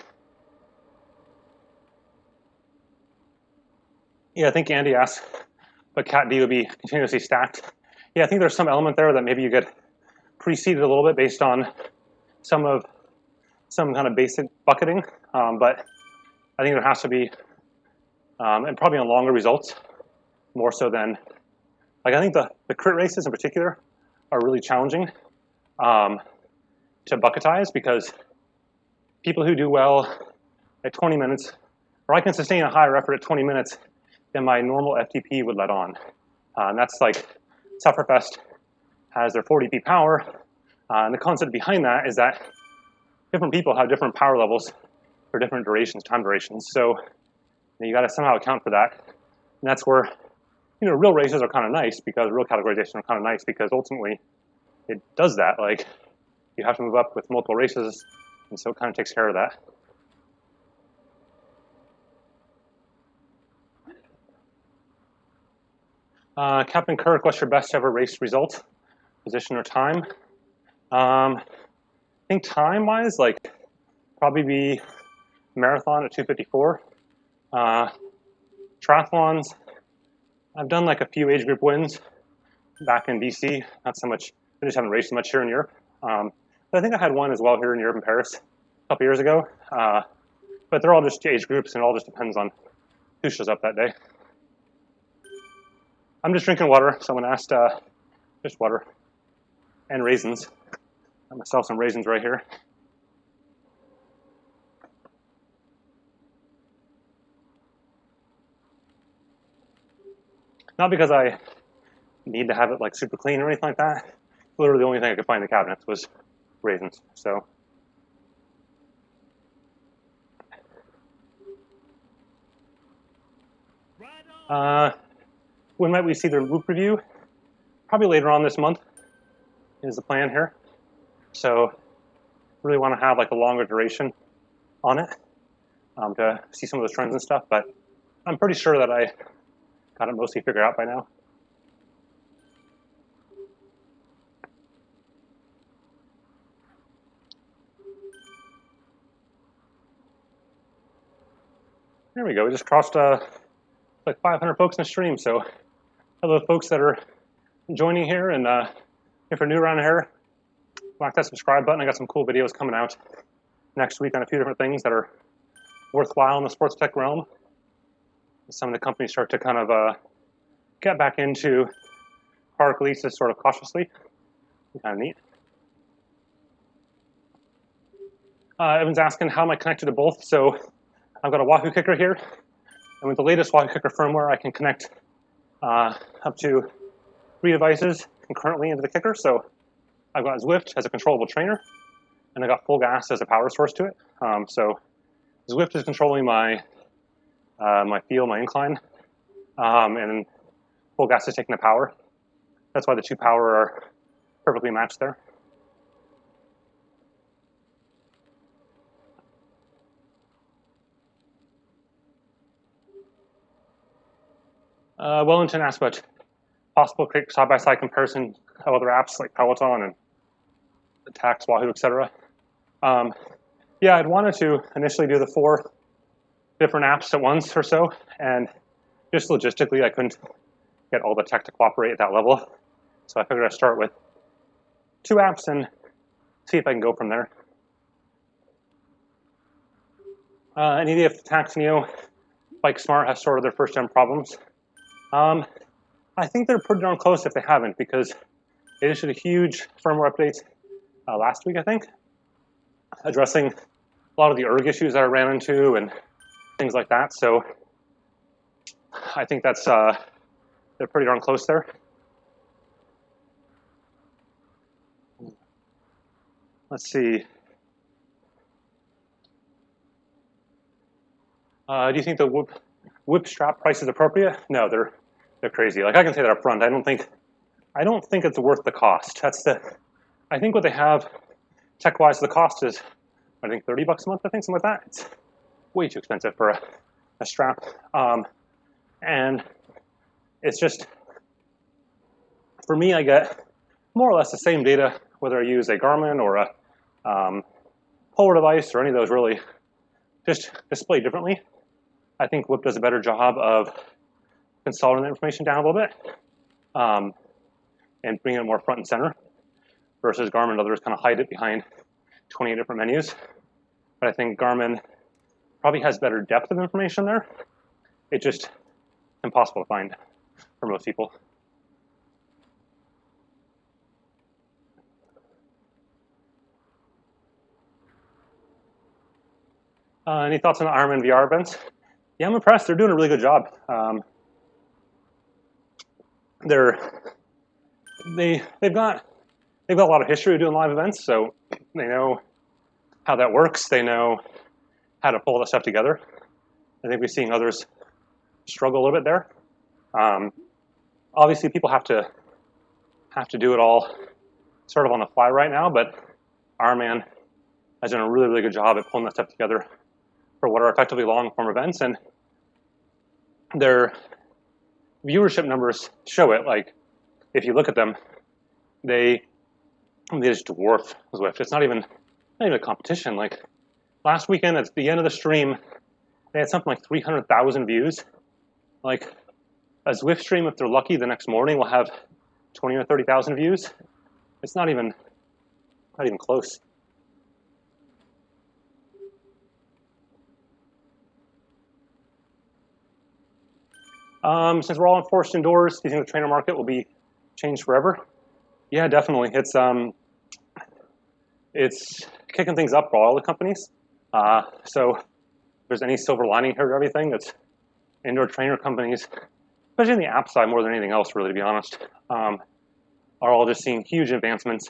Yeah, I think Andy asked, but Cat D would be continuously stacked. Yeah, I think there's some element there that maybe you get preceded a little bit based on some kind of basic bucketing, but I think there has to be, and probably on longer results, more so than, like I think the crit races in particular are really challenging to bucketize, because people who do well at 20 minutes, or I can sustain a higher effort at 20 minutes than my normal FTP would let on. And that's like, Sufferfest has their 40p power, and the concept behind that is that different people have different power levels for different durations, time durations. So you got to somehow account for that. And that's where, real races are kind of nice, because real categorization are kind of nice, because ultimately it does that. Like, you have to move up with multiple races, and so it kind of takes care of that. Captain Kirk, what's your best ever race result, position or time? I think time-wise, like, probably be marathon at 2:54. Triathlons, I've done like a few age group wins back in BC. Not so much, I just haven't raced much here in Europe. But I think I had one as well here in Europe in Paris a couple years ago. But they're all just age groups, and it all just depends on who shows up that day. I'm just drinking water. Someone asked, just water and raisins. Got myself some raisins right here. Not because I need to have it like super clean or anything like that. Literally the only thing I could find in the cabinets was raisins. So when might we see the loop review? Probably later on this month is the plan here. So really want to have like a longer duration on it to see some of those trends and stuff, but I'm pretty sure that I got it mostly figured out by now. There we go. We just crossed like 500 folks in the stream. So hello, folks that are joining here, and if you're new around here, whack that subscribe button. I got some cool videos coming out next week on a few different things that are worthwhile in the sports tech realm. Some of the companies start to kind of get back into product releases sort of cautiously. Kind of neat. Evan's asking, how am I connected to both? So I've got a Wahoo KICKR here, and with the latest Wahoo KICKR firmware, I can connect up to 3 devices concurrently into the KICKR. So I've got Zwift as a controllable trainer, and I got FulGaz as a power source to it. So Zwift is controlling my my feel, my incline, and FulGaz is taking the power. That's why the 2 power are perfectly matched there. Wellington asked about possible quick side-by-side comparison of other apps like Peloton and Tax, Wahoo, etc. Yeah, I'd wanted to initially do the 4 different apps at once or so, and just logistically, I couldn't get all the tech to cooperate at that level. So I figured I'd start with 2 apps and see if I can go from there. Any idea if Tax Neo, Bike Smart has sorted their first-gen problems? I think they're pretty darn close if they haven't, because they issued a huge firmware update last week, I think, addressing a lot of the erg issues that I ran into and things like that. So I think that's they're pretty darn close there. Let's see. Do you think the whip strap price is appropriate? No, they're crazy. Like, I can say that up front. I don't think it's worth the cost. I think what they have tech-wise, the cost is, I think, $30 a month, I think, something like that. It's way too expensive for a strap. And it's just, for me, I get more or less the same data, whether I use a Garmin or a Polar device or any of those, really, just displayed differently. I think Whip does a better job of consolidating the information down a little bit and bringing it more front and center, versus Garmin and others kind of hide it behind 20 different menus. But I think Garmin probably has better depth of information there. It's just impossible to find for most people. Any thoughts on the Ironman VR events? Yeah, I'm impressed. They're doing a really good job. They've got a lot of history of doing live events, so they know how that works. They know how to pull that stuff together. I think we're seeing others struggle a little bit there. Obviously, people have to do it all sort of on the fly right now, but Ironman has done a really, really good job at pulling that stuff together for what are effectively long-form events, and their viewership numbers show it. Like, if you look at them, they just dwarf Zwift. It's not even a competition. Like, last weekend at the end of the stream, they had something like 300,000 views. Like, a Zwift stream, if they're lucky, the next morning will have 20 or 30,000 views. It's not even close. Since we're all enforced indoors, do you think the trainer market will be changed forever? Yeah, definitely. It's kicking things up for all the companies. So if there's any silver lining here to everything, it's indoor trainer companies, especially in the app side more than anything else, really, to be honest, are all just seeing huge advancements.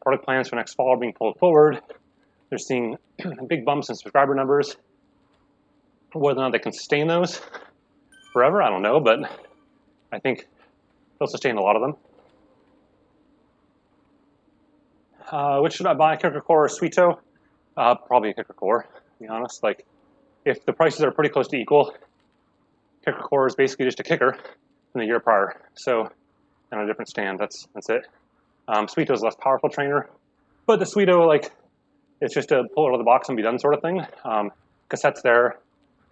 Product plans for next fall are being pulled forward. They're seeing big bumps in subscriber numbers. Whether or not they can sustain those forever, I don't know, but I think they'll sustain a lot of them. Which should I buy, KICKR Core or Sweeto? Probably a KICKR Core, to be honest. Like, if the prices are pretty close to equal, KICKR Core is basically just a kicker from the year prior. So, on a different stand, that's it. Sweeto is a less powerful trainer, but the Sweeto, like, it's just a pull it out of the box and be done sort of thing. Cassette's there.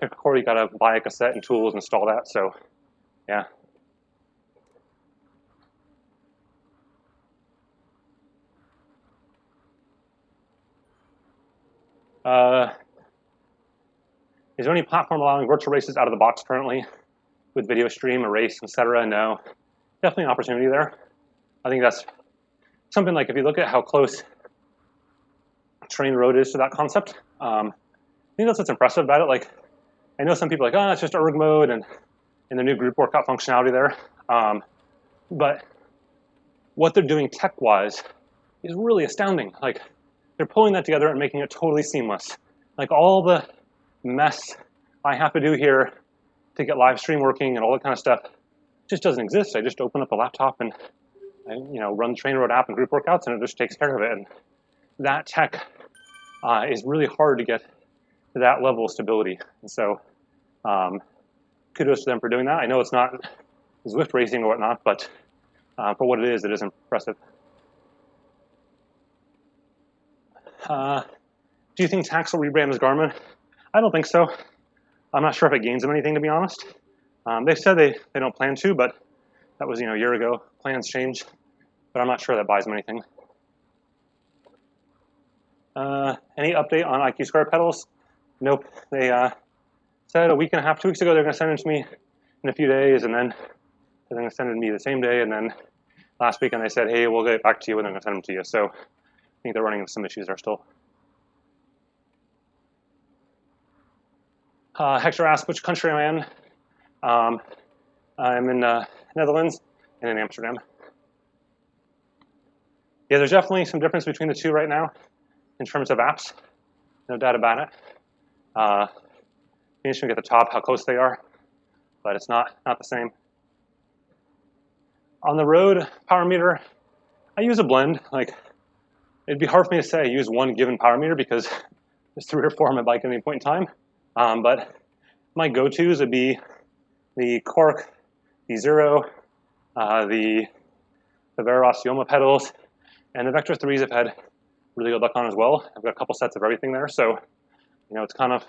KICKR Core, you gotta buy a cassette and tools, install that. So, yeah. Is there any platform allowing virtual races out of the box currently with video stream, a race, etc.? No. Definitely an opportunity there. I think that's something like, if you look at how close Train Road is to that concept, I think that's what's impressive about it. Like, I know some people are like, oh, it's just erg mode and the new group workout functionality there. But what they're doing tech-wise is really astounding. Like, they're pulling that together and making it totally seamless. Like, all the mess I have to do here to get live stream working and all that kind of stuff just doesn't exist. I just open up a laptop and run the Train Road app and group workouts, and it just takes care of it. And that tech is really hard to get to that level of stability. And so kudos to them for doing that. I know it's not Zwift racing or whatnot, but For what it is impressive. Do you think Tacx will rebrand as Garmin? I don't think so. I'm not sure if it gains them anything, to be honest. They said they don't plan to, but that was a year ago. Plans change, but I'm not sure that buys them anything. Any update on IQ² pedals? Nope. They said a week and a half, 2 weeks ago they're going to send them to me in a few days, and then they're going to send it to me the same day, and then last weekend they said, hey, we'll get back to you, and they're going to send them to you. So I think they're running into some issues there still. Hector asked which country I'm in. I'm in Netherlands and in Amsterdam. Yeah, there's definitely some difference between the two right now in terms of apps. No doubt about it. You should get the top how close they are, but it's not the same. On the road power meter, I use a blend. Like, it'd be hard for me to say I use one given power meter because there's 3 or 4 on my bike at any point in time. But my go-tos would be the Cork, the Zero, the Veros Yoma pedals, and the Vector 3s I've had really good luck on as well. I've got a couple sets of everything there, so it's kind of,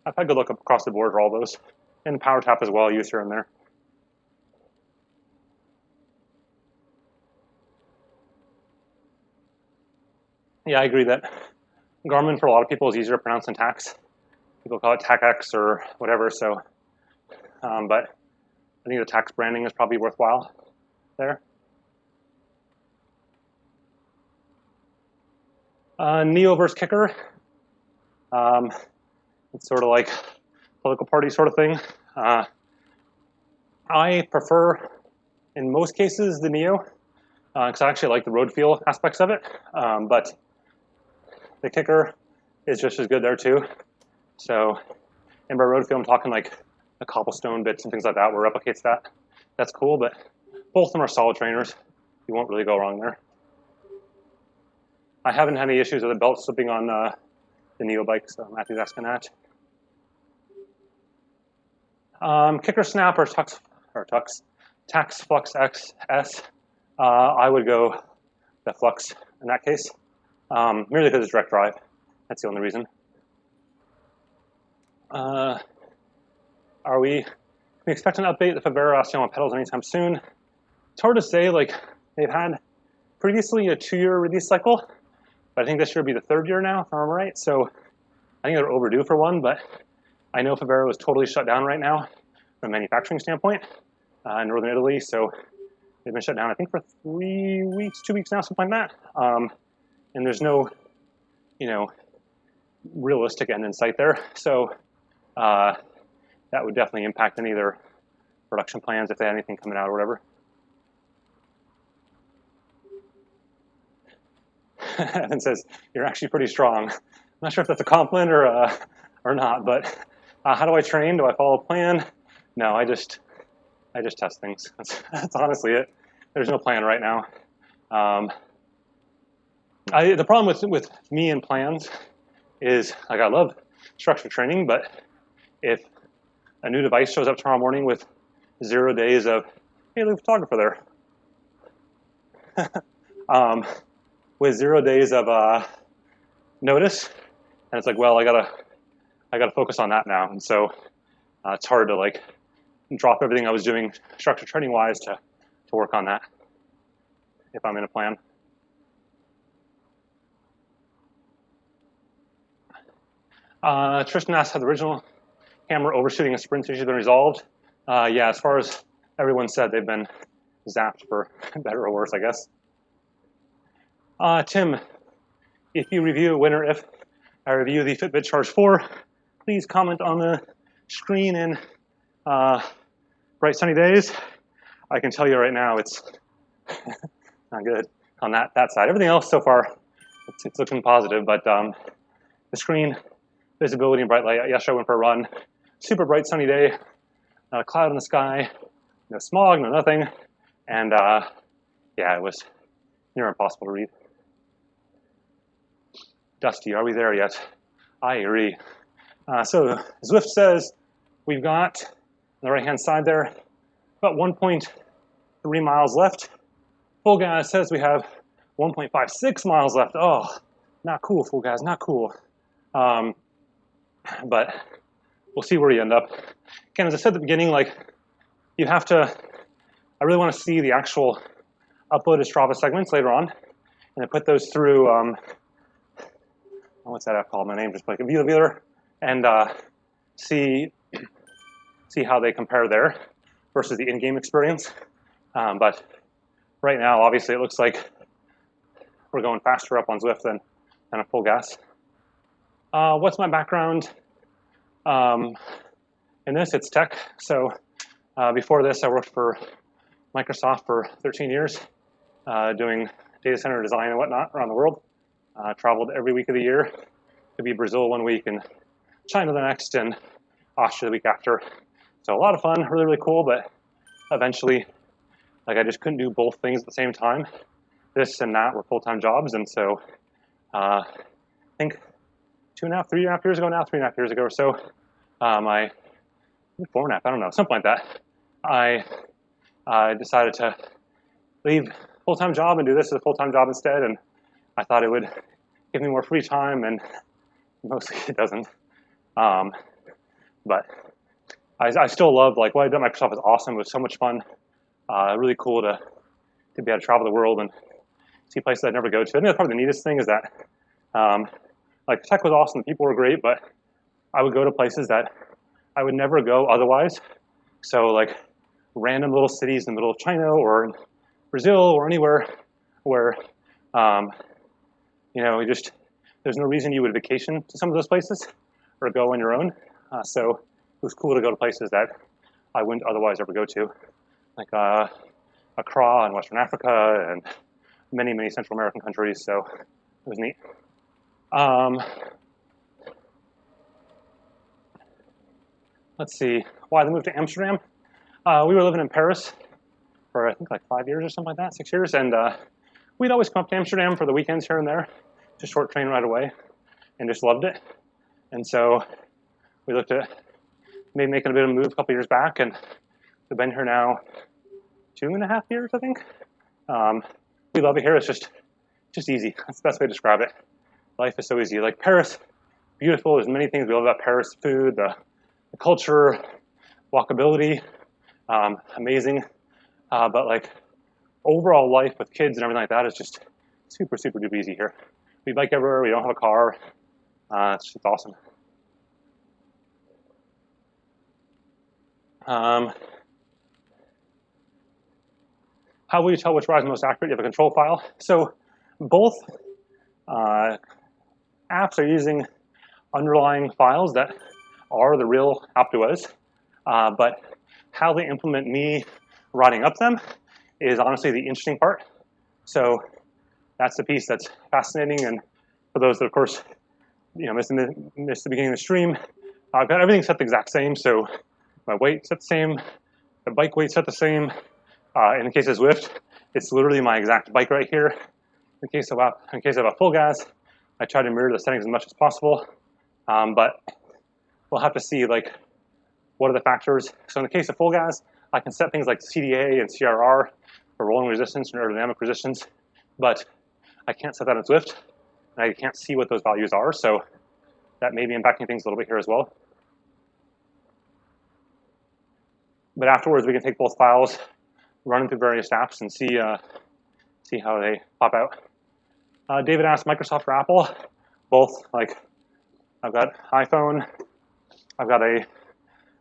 I've had good luck across the board for all those. And the Power Tap as well, I use here and there. Yeah, I agree that Garmin for a lot of people is easier to pronounce than Tacx. People call it TacX or whatever, so, but I think the Tacx branding is probably worthwhile there. Neo versus KICKR. It's sort of like political party sort of thing. I prefer, in most cases, the Neo, because I actually like the road feel aspects of it, but the KICKR is just as good there too. So, and by road feel, I'm talking like the cobblestone bits and things like that, where it replicates that. That's cool, but both of them are solid trainers. You won't really go wrong there. I haven't had any issues with the belt slipping on the Neo bike, so Matthew's asking that. KICKR Snap or Tacx Flux XS. I would go the Flux in that case, merely because it's direct drive. That's the only reason. Can we expect an update of the Veros Yoma pedals anytime soon? It's hard to say. Like, they've had previously a 2-year release cycle, but I think this year will be the 3rd year now, if I'm right. So I think they're overdue for one, but I know Favero is totally shut down right now from a manufacturing standpoint in northern Italy. So they've been shut down, I think, for 3 weeks, 2 weeks now, something like that. And there's no, realistic end in sight there. So that would definitely impact any of their production plans if they had anything coming out or whatever. Evan says, you're actually pretty strong. I'm not sure if that's a compliment or not, but how do I train? Do I follow a plan? No, I just test things. That's honestly it. There's no plan right now. The problem with me and plans is, like, I love structured training, but if a new device shows up tomorrow morning with 0 days of, hey, look, photographer there, with 0 days of notice, and it's like, well, I gotta focus on that now, and so it's hard to like drop everything I was doing structured training wise to work on that if I'm in a plan. Tristan asked, have the original camera overshooting and sprint issues been resolved? Yeah, as far as everyone said, they've been zapped, for better or worse, I guess. Tim, if you review when or if I review the Fitbit Charge 4, please comment on the screen in bright sunny days. I can tell you right now, it's not good on that side. Everything else so far, it's looking positive, but the screen visibility and bright light. Yesterday I went for a run, super bright sunny day, not a cloud in the sky, no smog, no nothing, and yeah, it was near impossible to read. Dusty, are we there yet? I agree. So Zwift says we've got on the right-hand side there about 1.2 3 miles left. FulGaz says we have 1.56 miles left. Oh, not cool, FulGaz, not cool. But we'll see where you end up. Again, as I said at the beginning, like, you have to, I really want to see the actual uploaded Strava segments later on, and I put those through, what's that app called? My name just like a viewer, and see how they compare there versus the in-game experience. But right now, obviously, it looks like we're going faster up on Zwift than a FulGaz. What's my background? In this, it's tech. So before this, I worked for Microsoft for 13 years, doing data center design and whatnot around the world. Traveled every week of the year. Could be Brazil one week and China the next, and Austria the week after. So a lot of fun, really, really cool, but eventually, like, I just couldn't do both things at the same time. This and that were full-time jobs, and so I think 3.5 years ago now, 3.5 years ago or so, 4.5, I don't know, something like that. I decided to leave full-time job and do this as a full-time job instead, and I thought it would give me more free time, and mostly it doesn't. But I still love, like, what I did at Microsoft was awesome. It was so much fun. Really cool to be able to travel the world and see places I'd never go to. I think that's probably the neatest thing is that, like, tech was awesome, the people were great, but I would go to places that I would never go otherwise. So, like, random little cities in the middle of China or in Brazil or anywhere where, you know, there's no reason you would vacation to some of those places or go on your own. So it was cool to go to places that I wouldn't otherwise ever go to, like Accra in Western Africa and many, many Central American countries. So it was neat. Let's see, why the move to Amsterdam? We were living in Paris for, I think, like 5 years or something like that, 6 years, and we'd always come up to Amsterdam for the weekends here and there, just short train ride away, and just loved it. And so we looked at maybe making a bit of a move a couple years back, and we've been here now 2.5 years, I think. We love it here. It's just easy. That's the best way to describe it. Life is so easy. Like, Paris, beautiful. There's many things we love about Paris: food, the culture, walkability, amazing. But, like, overall life with kids and everything like that is just super, super duper easy here. We bike everywhere. We don't have a car. It's just awesome. How will you tell which ride is most accurate? You have a control file. So both apps are using underlying files that are the real Huez, but how they implement me riding up them is honestly the interesting part. So that's the piece that's fascinating. And for those that, of course, you know, missed the beginning of the stream, I've got everything set the exact same. So my weight set the same, the bike weight set the same. In the case of Zwift, it's literally my exact bike right here. In case of a FulGaz, I try to mirror the settings as much as possible. But we'll have to see, like, what are the factors. So in the case of FulGaz, I can set things like CDA and CRR for rolling resistance and aerodynamic resistance, but I can't set that in Zwift, and I can't see what those values are. So that may be impacting things a little bit here as well. But afterwards, we can take both files, run them through various apps, and see how they pop out. David asked Microsoft or Apple. Both. Like, I've got iPhone, I've got a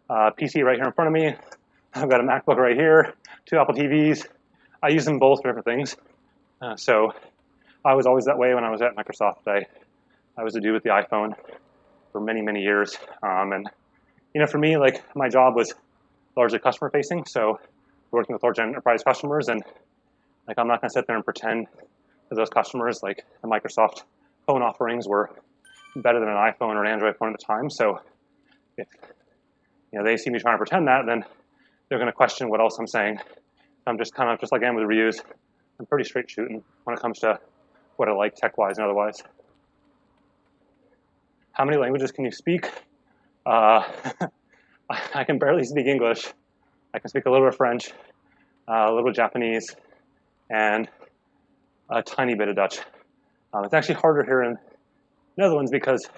PC right here in front of me, I've got a MacBook right here, 2 Apple TVs. I use them both for different things. So I was always that way when I was at Microsoft. I was a dude with the iPhone for many, many years. And, you know, for me, like, my job was largely customer facing. So working with large enterprise customers, and, like, I'm not gonna sit there and pretend that those customers, like, the Microsoft phone offerings were better than an iPhone or an Android phone at the time. So if, you know, they see me trying to pretend that, then they're gonna question what else I'm saying. I'm just kind of, just like I am with reviews, I'm pretty straight shooting when it comes to what I like tech-wise and otherwise. How many languages can you speak? I can barely speak English. I can speak a little bit of French. a little Japanese, and a tiny bit of Dutch. It's actually harder here in the Netherlands because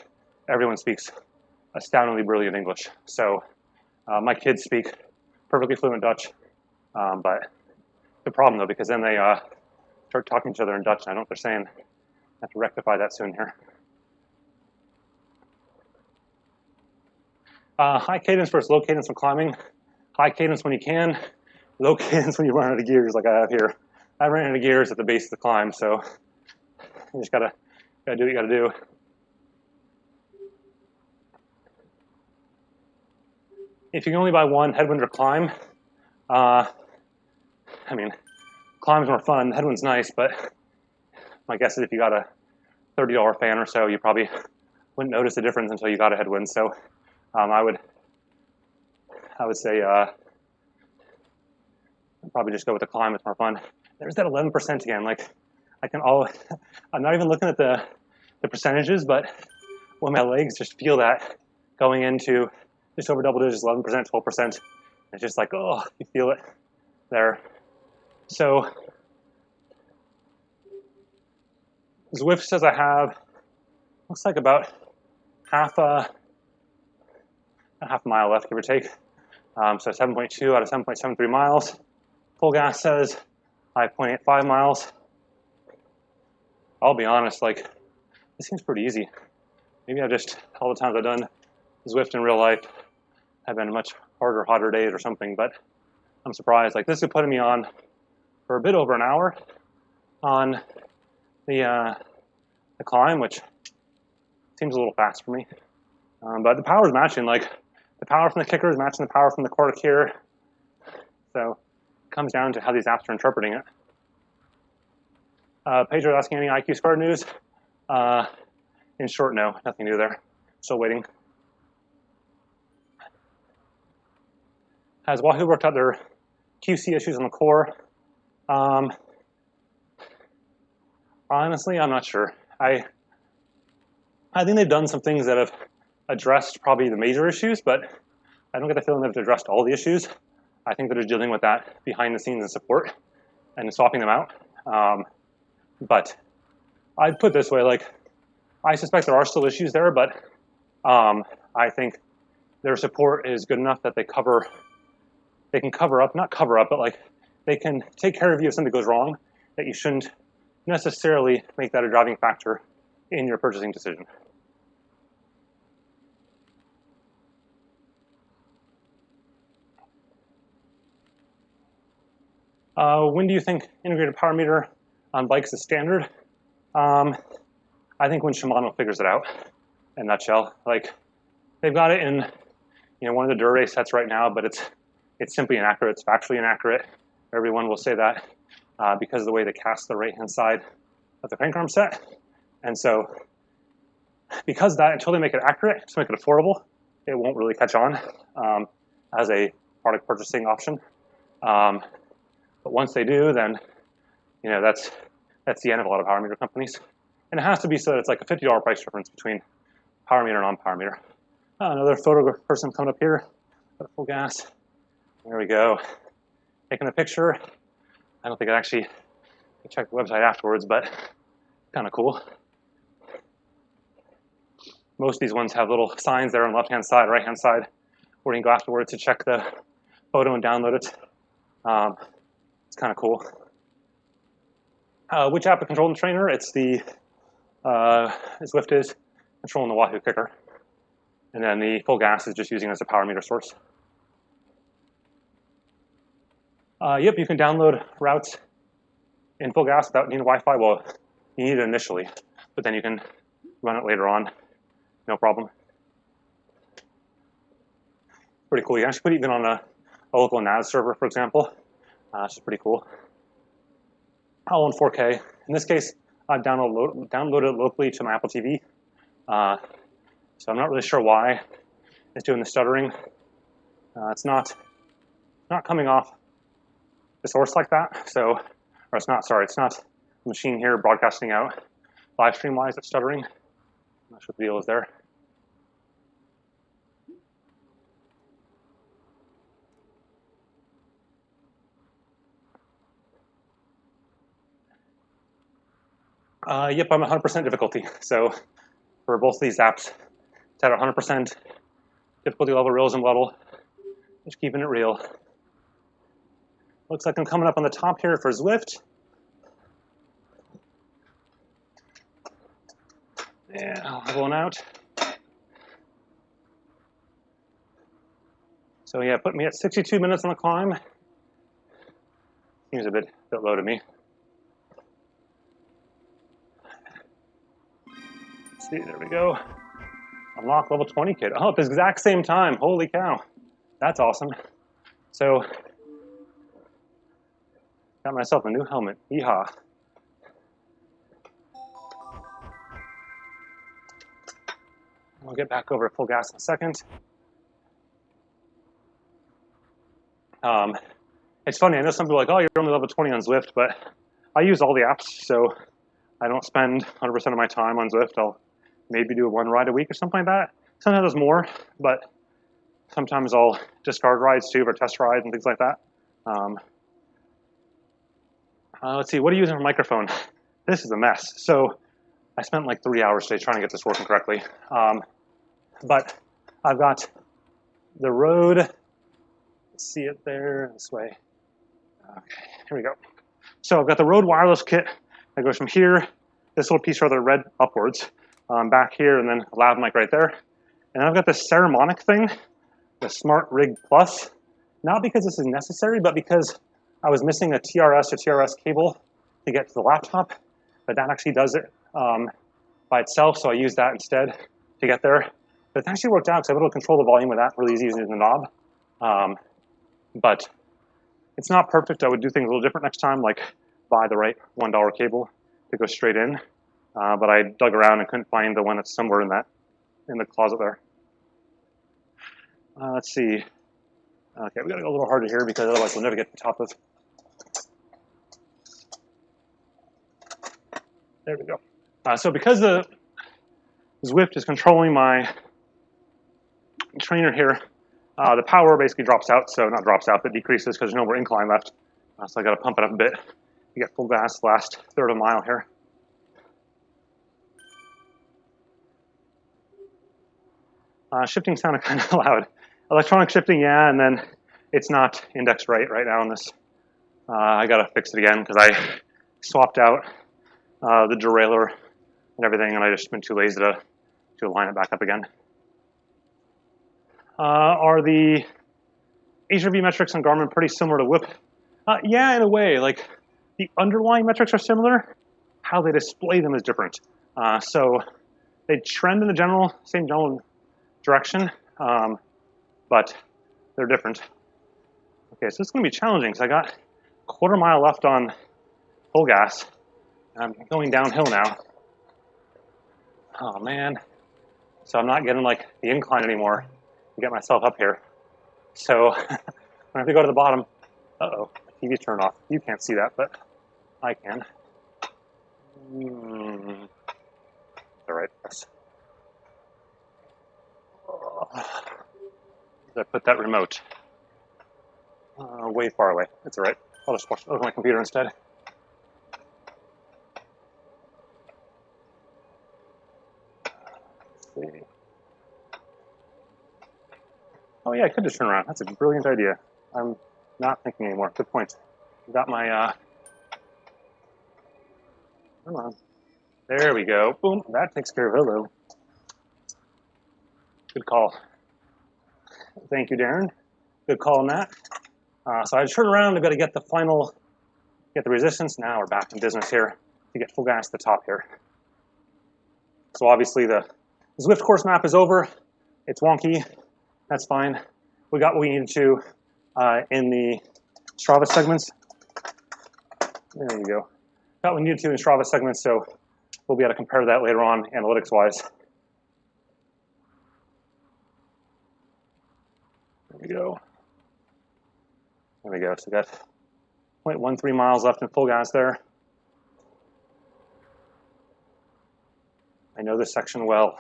everyone speaks astoundingly brilliant English. So my kids speak perfectly fluent Dutch, but the problem though, because then they start talking to each other in Dutch, and I don't know what they're saying. I have to rectify that soon here. High cadence versus low cadence when climbing. High cadence when you can, low cadence when you run out of gears like I have here. I ran out of gears at the base of the climb, so you just gotta do what you gotta do. If you can only buy one, headwind or climb, I mean, climb's more fun, headwind's nice, but my guess is if you got a $30 fan or so, you probably wouldn't notice the difference until you got a headwind. So I would say probably just go with the climb. It's more fun. There's that 11% again. Like I'm not even looking at the percentages, but when my legs just feel that going into just over double digits, 11%, 12%, it's just like, oh, you feel it there. So Zwift says I have, looks like about half a mile left, give or take. So 7.2 out of 7.73 miles. FulGaz says 5.85 miles. I'll be honest, like, this seems pretty easy. Maybe all the times I've done Zwift in real life have been much harder, hotter days or something, but I'm surprised. Like, this is putting me on for a bit over an hour on the climb, which seems a little fast for me. But the power is matching. Like, the power from the KICKR is matching the power from the KICKR. So it comes down to how these apps are interpreting it. Pedro asking any IQ2 news. In short, no, nothing new there. Still waiting. Has Wahoo worked out their QC issues on the core? Honestly, I'm not sure. I think they've done some things that have addressed probably the major issues, but I don't get the feeling they've addressed all the issues. I think they're just dealing with that behind the scenes and support and swapping them out. But I'd put it this way, like, I suspect there are still issues there, but I think their support is good enough that they can cover up, not cover up, but like they can take care of you if something goes wrong, that you shouldn't necessarily make that a driving factor in your purchasing decision. When do you think integrated power meter on bikes is standard? I think when Shimano figures it out, in a nutshell. Like, they've got it in one of the Dura sets right now, but it's simply inaccurate. It's factually inaccurate. Everyone will say that because of the way they cast the right-hand side of the crank arm set. And so because of that, until they make it accurate, to make it affordable, it won't really catch on as a product purchasing option. But once they do, then that's the end of a lot of power meter companies. And it has to be so that it's like a $50 price difference between power meter and non-power meter. Another photo person coming up here, FulGaz. There we go. Taking a picture. I don't think I actually checked the website afterwards, but kind of cool. Most of these ones have little signs there on the left-hand side, right-hand side, where you can go afterwards to check the photo and download it. It's kind of cool. Which app to control the trainer? It's the Zwift is controlling the Wahoo KICKR. And then the FulGaz is just using it as a power meter source. Yep, you can download routes in FulGaz without needing Wi-Fi. Well, you need it initially, but then you can run it later on, no problem. Pretty cool. You can actually put it even on a local NAS server, for example. It's pretty cool. All in 4K. In this case, I've downloaded it locally to my Apple TV. So I'm not really sure why it's doing the stuttering. It's not coming off the source like that. So, or it's not the machine here broadcasting out live stream wise, it's stuttering. I'm not sure what the deal is there. Yep, I'm 100% difficulty. So for both of these apps, it's at 100% difficulty level, realism level. Just keeping it real. Looks like I'm coming up on the top here for Zwift. Yeah, leveling out. So yeah, put me at 62 minutes on the climb. Seems a bit low to me. Let's see, there we go. Unlock level 20 kit. Oh, at the exact same time. Holy cow. That's awesome. So, got myself a new helmet. Yeehaw. I'll get back over to FulGaz in a second. It's funny, I know some people are like, oh, you're only level 20 on Zwift, but I use all the apps, so I don't spend 100% of my time on Zwift. I'll maybe do one ride a week or something like that. Sometimes there's more, but sometimes I'll discard rides too, or test rides and things like that. Let's see, what are you using for microphone? This is a mess. So I spent like 3 hours today trying to get this working correctly. But I've got the Rode, let's see it there, this way. Okay, here we go. So I've got the Rode wireless kit that goes from here, this little piece rather red upwards, back here, and then a lav mic right there. And I've got this Ceramonic thing, the Smart Rig Plus, not because this is necessary, but because I was missing a TRS to TRS cable to get to the laptop, but that actually does it by itself, so I used that instead to get there. But it actually worked out because I was able to control the volume with that really easy using the knob. But it's not perfect. I would do things a little different next time, like buy the right $1 cable to go straight in. But I dug around and couldn't find the one that's somewhere in the closet there. Let's see. Okay, we gotta go a little harder here because otherwise we'll never get to the top of. There we go. So because the Zwift is controlling my trainer here, the power basically drops out. So not drops out, but decreases because there's no more incline left. So I gotta pump it up a bit to get full gas last third of a mile here. Shifting sounded kind of loud. Electronic shifting, yeah, and then it's not indexed right now on this. I gotta fix it again because I swapped out the derailleur and everything, and I just been too lazy to line it back up again. Are the HRV metrics on Garmin pretty similar to Whoop? Yeah, in a way. Like the underlying metrics are similar. How they display them is different. So they trend in the same general direction, but they're different. Okay, so it's going to be challenging because I got a quarter mile left on FulGaz. I'm going downhill now. Oh man. So I'm not getting like the incline anymore to get myself up here. So I have to go to the bottom. Uh-oh, the TV turned off. You can't see that, but I can. All right, yes. Did I put that remote way far away? It's all right. I'll just watch it over my computer instead. Let's see. Oh yeah, I could just turn around. That's a brilliant idea. I'm not thinking anymore. Good point. Got my, come on. There we go. Boom, that takes care of hello. Good call. Thank you, Darren. Good call on that. So I turn around, I've got to get the resistance. Now we're back in business here to get FulGaz to the top here. So obviously the Zwift course map is over. It's wonky. That's fine. We got what we needed to in the Strava segments. There you go. Got what we needed to in Strava segments, so we'll be able to compare that later on analytics-wise. There we go. There we go. So we got 0.13 miles left in FulGaz there. I know this section well.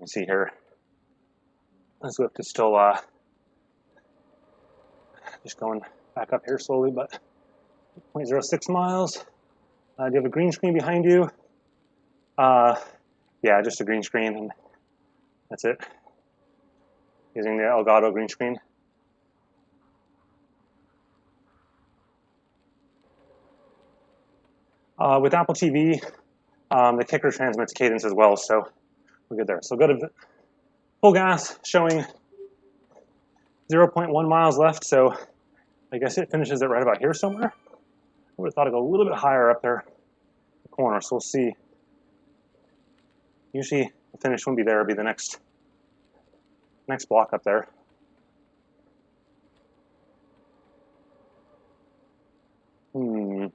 can see here, the Zwift is still just going back up here slowly, but 0.06 miles. Do you have a green screen behind you? Yeah, just a green screen, and that's it. Using the Elgato green screen. With Apple TV, the KICKR transmits cadence as well, so we're good there. So go to FulGaz, showing 0.1 miles left, so I guess it finishes it right about here somewhere. I would have thought it'd go a little bit higher up there, the corner, so we'll see. Usually the finish wouldn't be there, it'd be the next block up there. Well,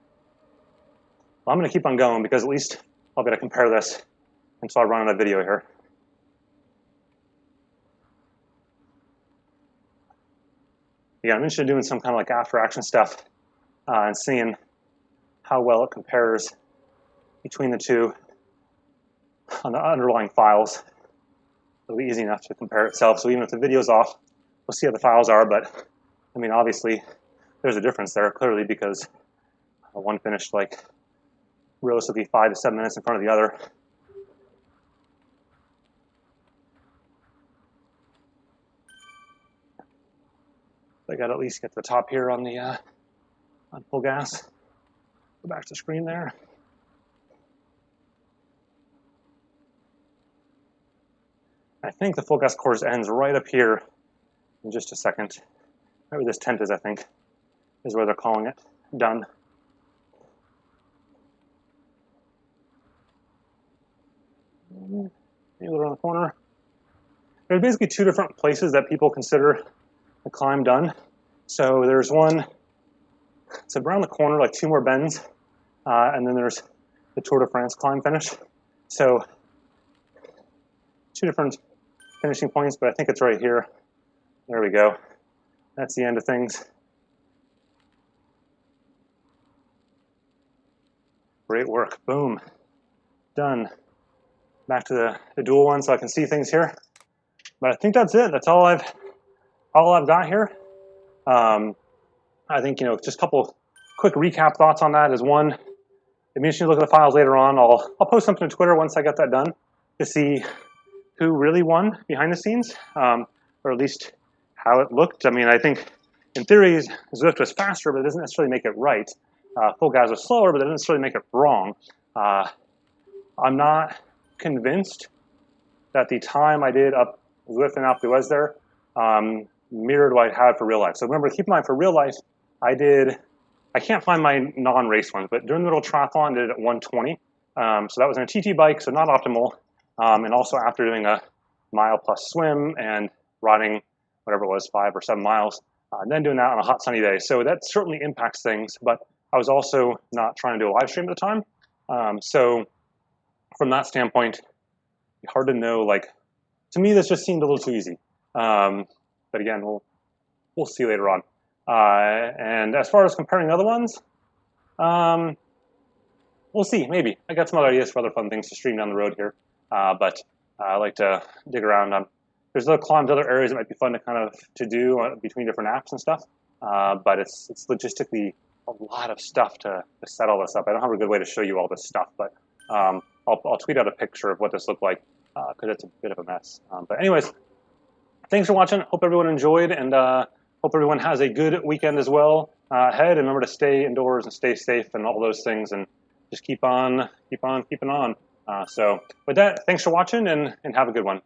I'm going to keep on going because at least I'll be able to compare this until I run out of video here. Yeah, I'm interested in doing some kind of like after action stuff and seeing how well it compares between the two on the underlying files. It'll be easy enough to compare itself. So even if the video's off, we'll see how the files are. But I mean, obviously, there's a difference there clearly because one finished like realistically 5 to 7 minutes in front of the other. I got to at least get to the top here on the on FulGaz. Go back to the screen there. I think the FulGaz course ends right up here in just a second. Right where this tent is, I think, is where they're calling it done. Maybe around the corner. There's basically two different places that people consider the climb done. So there's one, it's around the corner, like 2 more bends, and then there's the Tour de France climb finish. So 2 different finishing points, but I think it's right here. There we go. That's the end of things. Great work. Boom. Done. Back to the dual one so I can see things here. But I think that's it. That's all I've got here. I think, just a couple quick recap thoughts on that is one, it'd be interesting to look at the files later on. I'll post something to Twitter once I get that done to see who really won behind the scenes, or at least how it looked. I mean, I think in theory, Zwift was faster, but it doesn't necessarily make it right. FulGaz was slower, but it doesn't necessarily make it wrong. I'm not convinced that the time I did up Zwift and Alpe Huez there mirrored what I had for real life. So remember, keep in mind for real life, I can't find my non-race ones, but during the middle triathlon, I did it at 120. So that was on a TT bike, so not optimal. And also after doing a mile plus swim and riding whatever it was, 5 or 7 miles, and then doing that on a hot sunny day. So that certainly impacts things, but I was also not trying to do a live stream at the time. So from that standpoint, hard to know, like, to me, this just seemed a little too easy. But again, we'll see later on. And as far as comparing other ones, we'll see, maybe. I got some other ideas for other fun things to stream down the road here. But I like to dig around. There's other climbs, other areas that might be fun to do between different apps and stuff. But it's logistically a lot of stuff to set all this up. I don't have a good way to show you all this stuff, but I'll tweet out a picture of what this looked like because it's a bit of a mess. But anyways, thanks for watching. Hope everyone enjoyed, and hope everyone has a good weekend as well ahead. And remember to stay indoors and stay safe and all those things, and just keep on keeping on. So with that, thanks for watching, and have a good one.